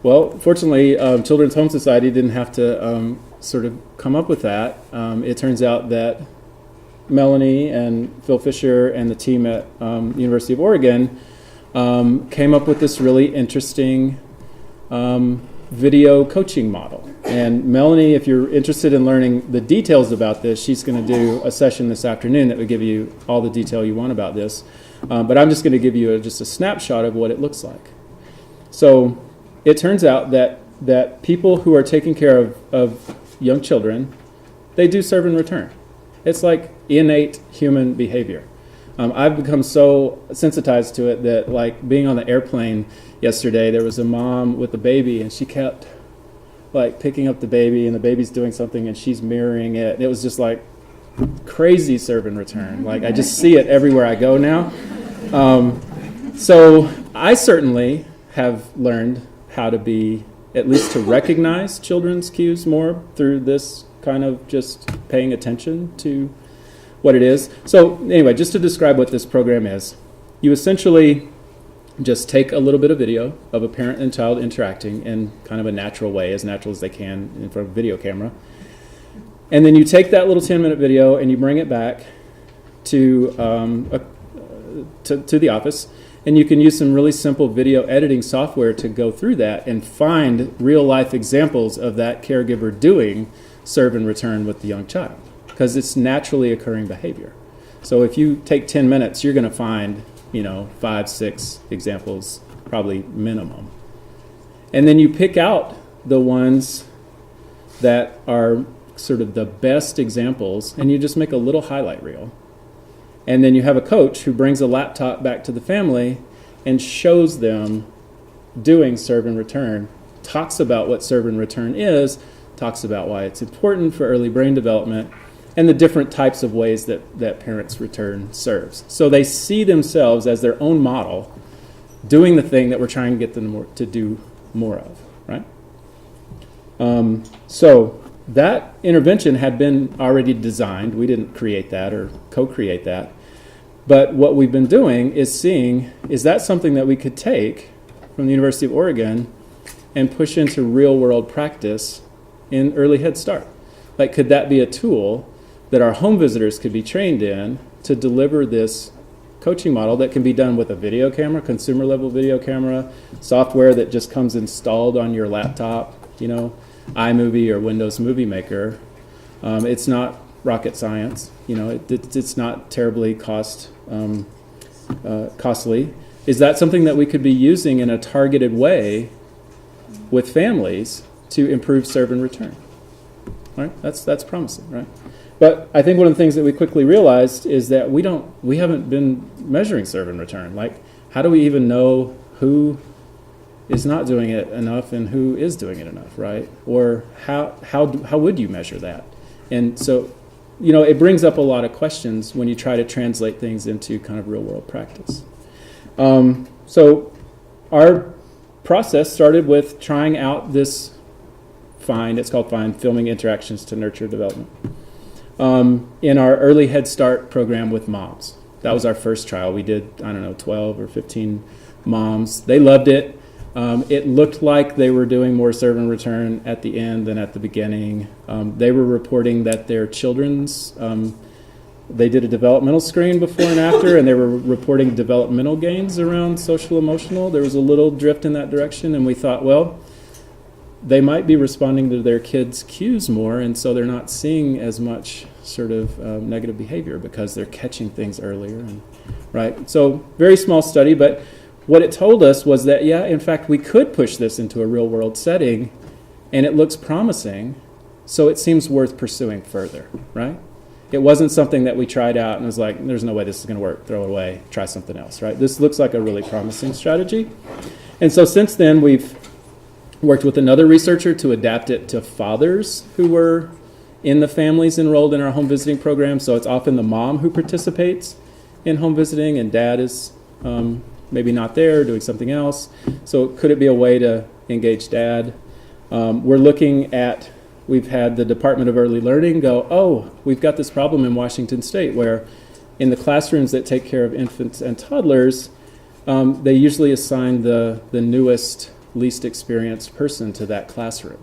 Well, fortunately, Children's Home Society didn't have to sort of come up with that. It turns out that Melanie and Phil Fisher and the team at the University of Oregon came up with this really interesting video coaching model. And Melanie, if you're interested in learning the details about this, she's going to do a session this afternoon that would give you all the detail you want about this. But I'm just going to give you just a snapshot of what it looks like. So it turns out that people who are taking care of young children, they do serve and return. It's like innate human behavior. I've become so sensitized to it that, like, being on the airplane yesterday, there was a mom with a baby, and she kept like picking up the baby, and the baby's doing something, and she's mirroring it. It was just like crazy serve and return. Like, I just see it everywhere I go now. So I certainly have learned how to be, at least to recognize children's cues more through this kind of just paying attention to what it is. So anyway, just to describe what this program is, you essentially just take a little bit of video of a parent and child interacting in kind of a natural way, as natural as they can in front of a video camera. And then you take that little 10-minute video and you bring it back to the office, and you can use some really simple video editing software to go through that and find real-life examples of that caregiver doing serve and return with the young child, because it's naturally occurring behavior. So if you take 10 minutes, you're going to find 5, 6 examples, probably minimum. And then you pick out the ones that are sort of the best examples, and you just make a little highlight reel. And then you have a coach who brings a laptop back to the family and shows them doing serve and return, talks about what serve and return is, talks about why it's important for early brain development, and the different types of ways that parents return serves. So they see themselves as their own model doing the thing that we're trying to get them to do more of, right? So that intervention had been already designed. We didn't create that or co-create that. But what we've been doing is seeing, is that something that we could take from the University of Oregon and push into real-world practice in early Head Start? Like, could that be a tool that our home visitors could be trained in to deliver this coaching model that can be done with a video camera, consumer level video camera, software that just comes installed on your laptop, iMovie or Windows Movie Maker. It's not rocket science, it's not terribly costly. Is that something that we could be using in a targeted way with families to improve serve and return? Right? That's promising, right? But I think one of the things that we quickly realized is that we haven't been measuring serve and return. Like, how do we even know who is not doing it enough and who is doing it enough, right? Or how would you measure that? And so, it brings up a lot of questions when you try to translate things into kind of real world practice. So our process started with trying out this it's called FIND, Filming Interactions to Nurture Development, in our early Head Start program with moms. That was our first trial. We did, 12 or 15 moms. They loved it. It looked like they were doing more serve and return at the end than at the beginning. They were reporting that their children's, they did a developmental screen before and after, and they were reporting developmental gains around social emotional. There was a little drift in that direction, and we thought, well, they might be responding to their kids' cues more, and so they're not seeing as much sort of negative behavior because they're catching things earlier. Right? So very small study, but what it told us was that, in fact, we could push this into a real-world setting, and it looks promising, so it seems worth pursuing further, right? It wasn't something that we tried out and was like, there's no way this is going to work, throw it away, try something else, right? This looks like a really promising strategy. And so since then, we've worked with another researcher to adapt it to fathers who were in the families enrolled in our home visiting program. So it's often the mom who participates in home visiting, and dad is maybe not there, doing something else. So could it be a way to engage dad? We've had the Department of Early Learning go, we've got this problem in Washington State where in the classrooms that take care of infants and toddlers, they usually assign the newest, least experienced person to that classroom.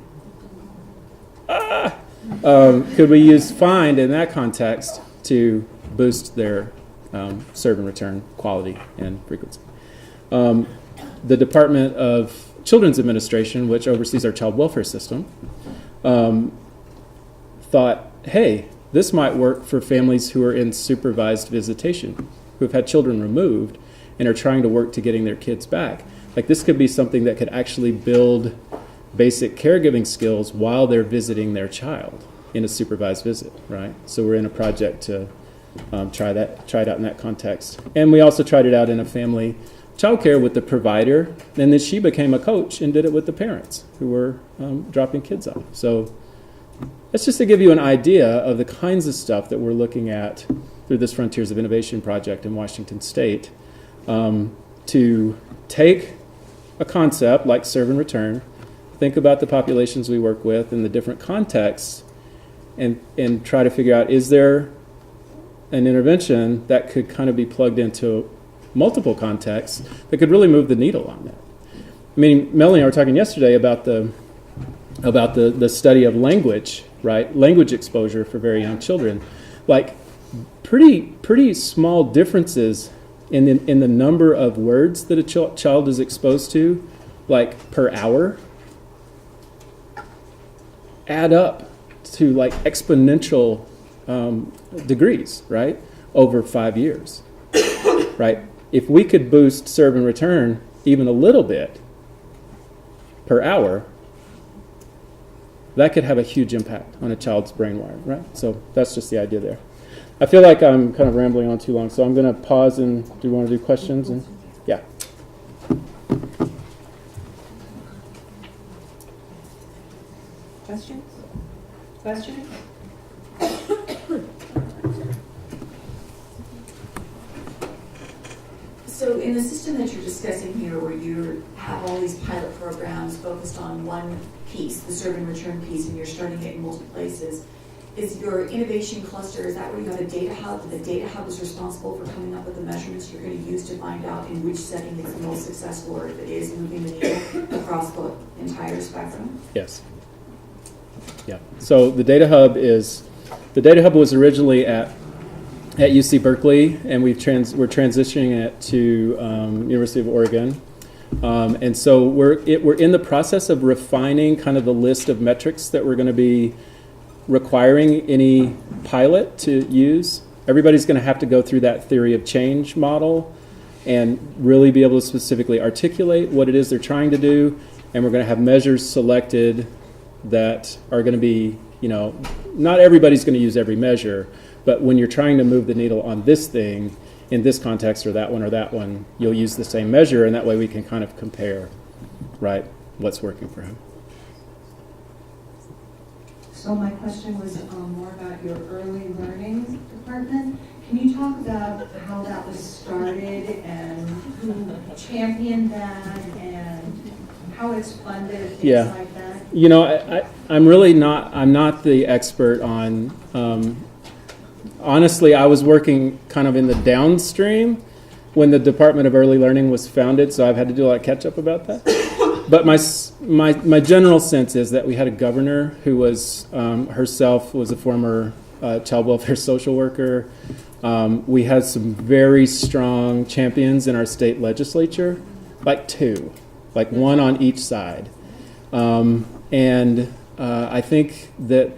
Could we use FIND in that context to boost their serve and return quality and frequency? The Department of Children's Administration, which oversees our child welfare system, thought, hey, this might work for families who are in supervised visitation, who have had children removed and are trying to work to getting their kids back. Like, this could be something that could actually build basic caregiving skills while they're visiting their child in a supervised visit, right? So we're in a project to try it out in that context. And we also tried it out in a family childcare with the provider, and then she became a coach and did it with the parents who were dropping kids off. So that's just to give you an idea of the kinds of stuff that we're looking at through this Frontiers of Innovation project in Washington State, to take a concept like serve and return, think about the populations we work with in the different contexts, and try to figure out, is there an intervention that could kind of be plugged into multiple contexts that could really move the needle on that. I mean, Melanie and I were talking yesterday about the study of language, right? Language exposure for very young children. Like, pretty small differences in the number of words that a child is exposed to, like per hour, add up to like exponential degrees, right? Over 5 years, right? If we could boost serve and return even a little bit per hour, that could have a huge impact on a child's brain wiring, right? So that's just the idea there. I feel like I'm kind of rambling on too long, so I'm going to pause and do you want to do questions? And yeah. Questions? So in the system that you're discussing here, where you have all these pilot programs focused on one piece, the serve and return piece, and you're starting it in multiple places, is your innovation cluster, is that where you have a data hub, and the data hub is responsible for coming up with the measurements you're going to use to find out in which setting it's the most successful, or if it is moving the needle across the entire spectrum? Yes. Yeah. So the data hub was originally at at UC Berkeley, and we're transitioning it to University of Oregon. And so we're in the process of refining kind of the list of metrics that we're going to be requiring any pilot to use. Everybody's going to have to go through that theory of change model and really be able to specifically articulate what it is they're trying to do. And we're going to have measures selected that are going to be, not everybody's going to use every measure, but when you're trying to move the needle on this thing, in this context or that one, you'll use the same measure, and that way we can kind of compare, right, what's working for him. So my question was more about your early learning department. Can you talk about how that was started and who championed that and how it's funded, things like that? I'm not the expert on, honestly, I was working kind of in the downstream when the Department of Early Learning was founded, so I've had to do a lot of catch up about that. But my general sense is that we had a governor who was herself was a former child welfare social worker. We had some very strong champions in our state legislature, like one on each side. I think that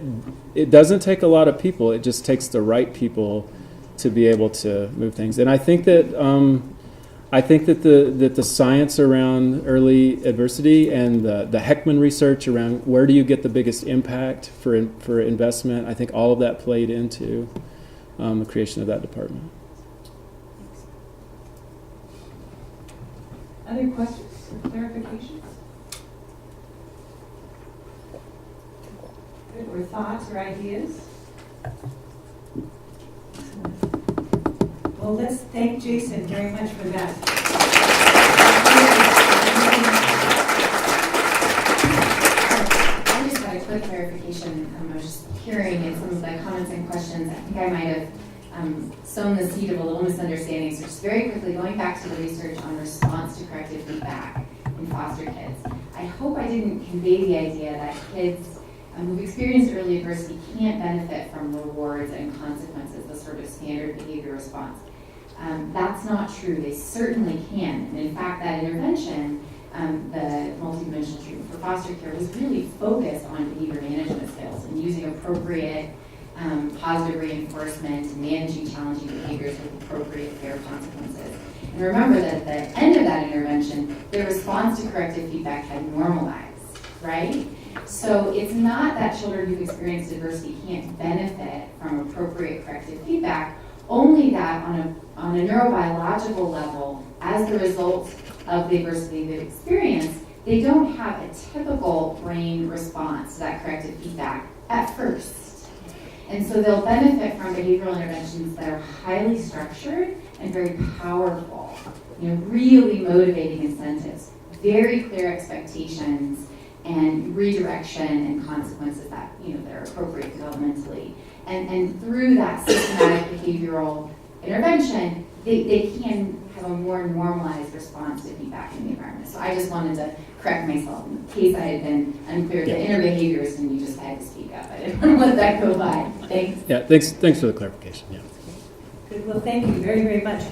it doesn't take a lot of people. It just takes the right people to be able to move things. And I think that the science around early adversity and the Heckman research around where do you get the biggest impact for investment, I think all of that played into the creation of that department. Other questions or clarifications? Good, or thoughts or ideas? Well, let's thank Jason very much for that. I just got a quick clarification. I was just hearing in some of the comments and questions. I think I might have sown the seed of a little misunderstanding. So just very quickly, going back to the research on response to corrective feedback in foster kids, I hope I didn't convey the idea that kids who've experienced early adversity can't benefit from rewards and consequences, the sort of standard behavior response. That's not true. They certainly can. And in fact, that intervention, the multidimensional treatment for foster care, was really focused on behavior management skills and using appropriate positive reinforcement and managing challenging behaviors with appropriate fair consequences. And remember that at the end of that intervention, their response to corrective feedback had normalized, right? So it's not that children who've experienced adversity can't benefit from appropriate corrective feedback, only that on a neurobiological level, as the result of the adversity they've experienced, they don't have a typical brain response to that corrective feedback at first. And so they'll benefit from behavioral interventions that are highly structured and very powerful, really motivating incentives, very clear expectations, and redirection and consequences that that are appropriate developmentally. And through that systematic behavioral intervention, they can have a more normalized response to feedback in the environment. So I just wanted to correct myself in case I had been unclear. The inner behaviors, and you just had to speak up. I didn't want to let that go by. Thanks. Yeah, thanks for the clarification. Yeah. Good. Well, thank you very, very much.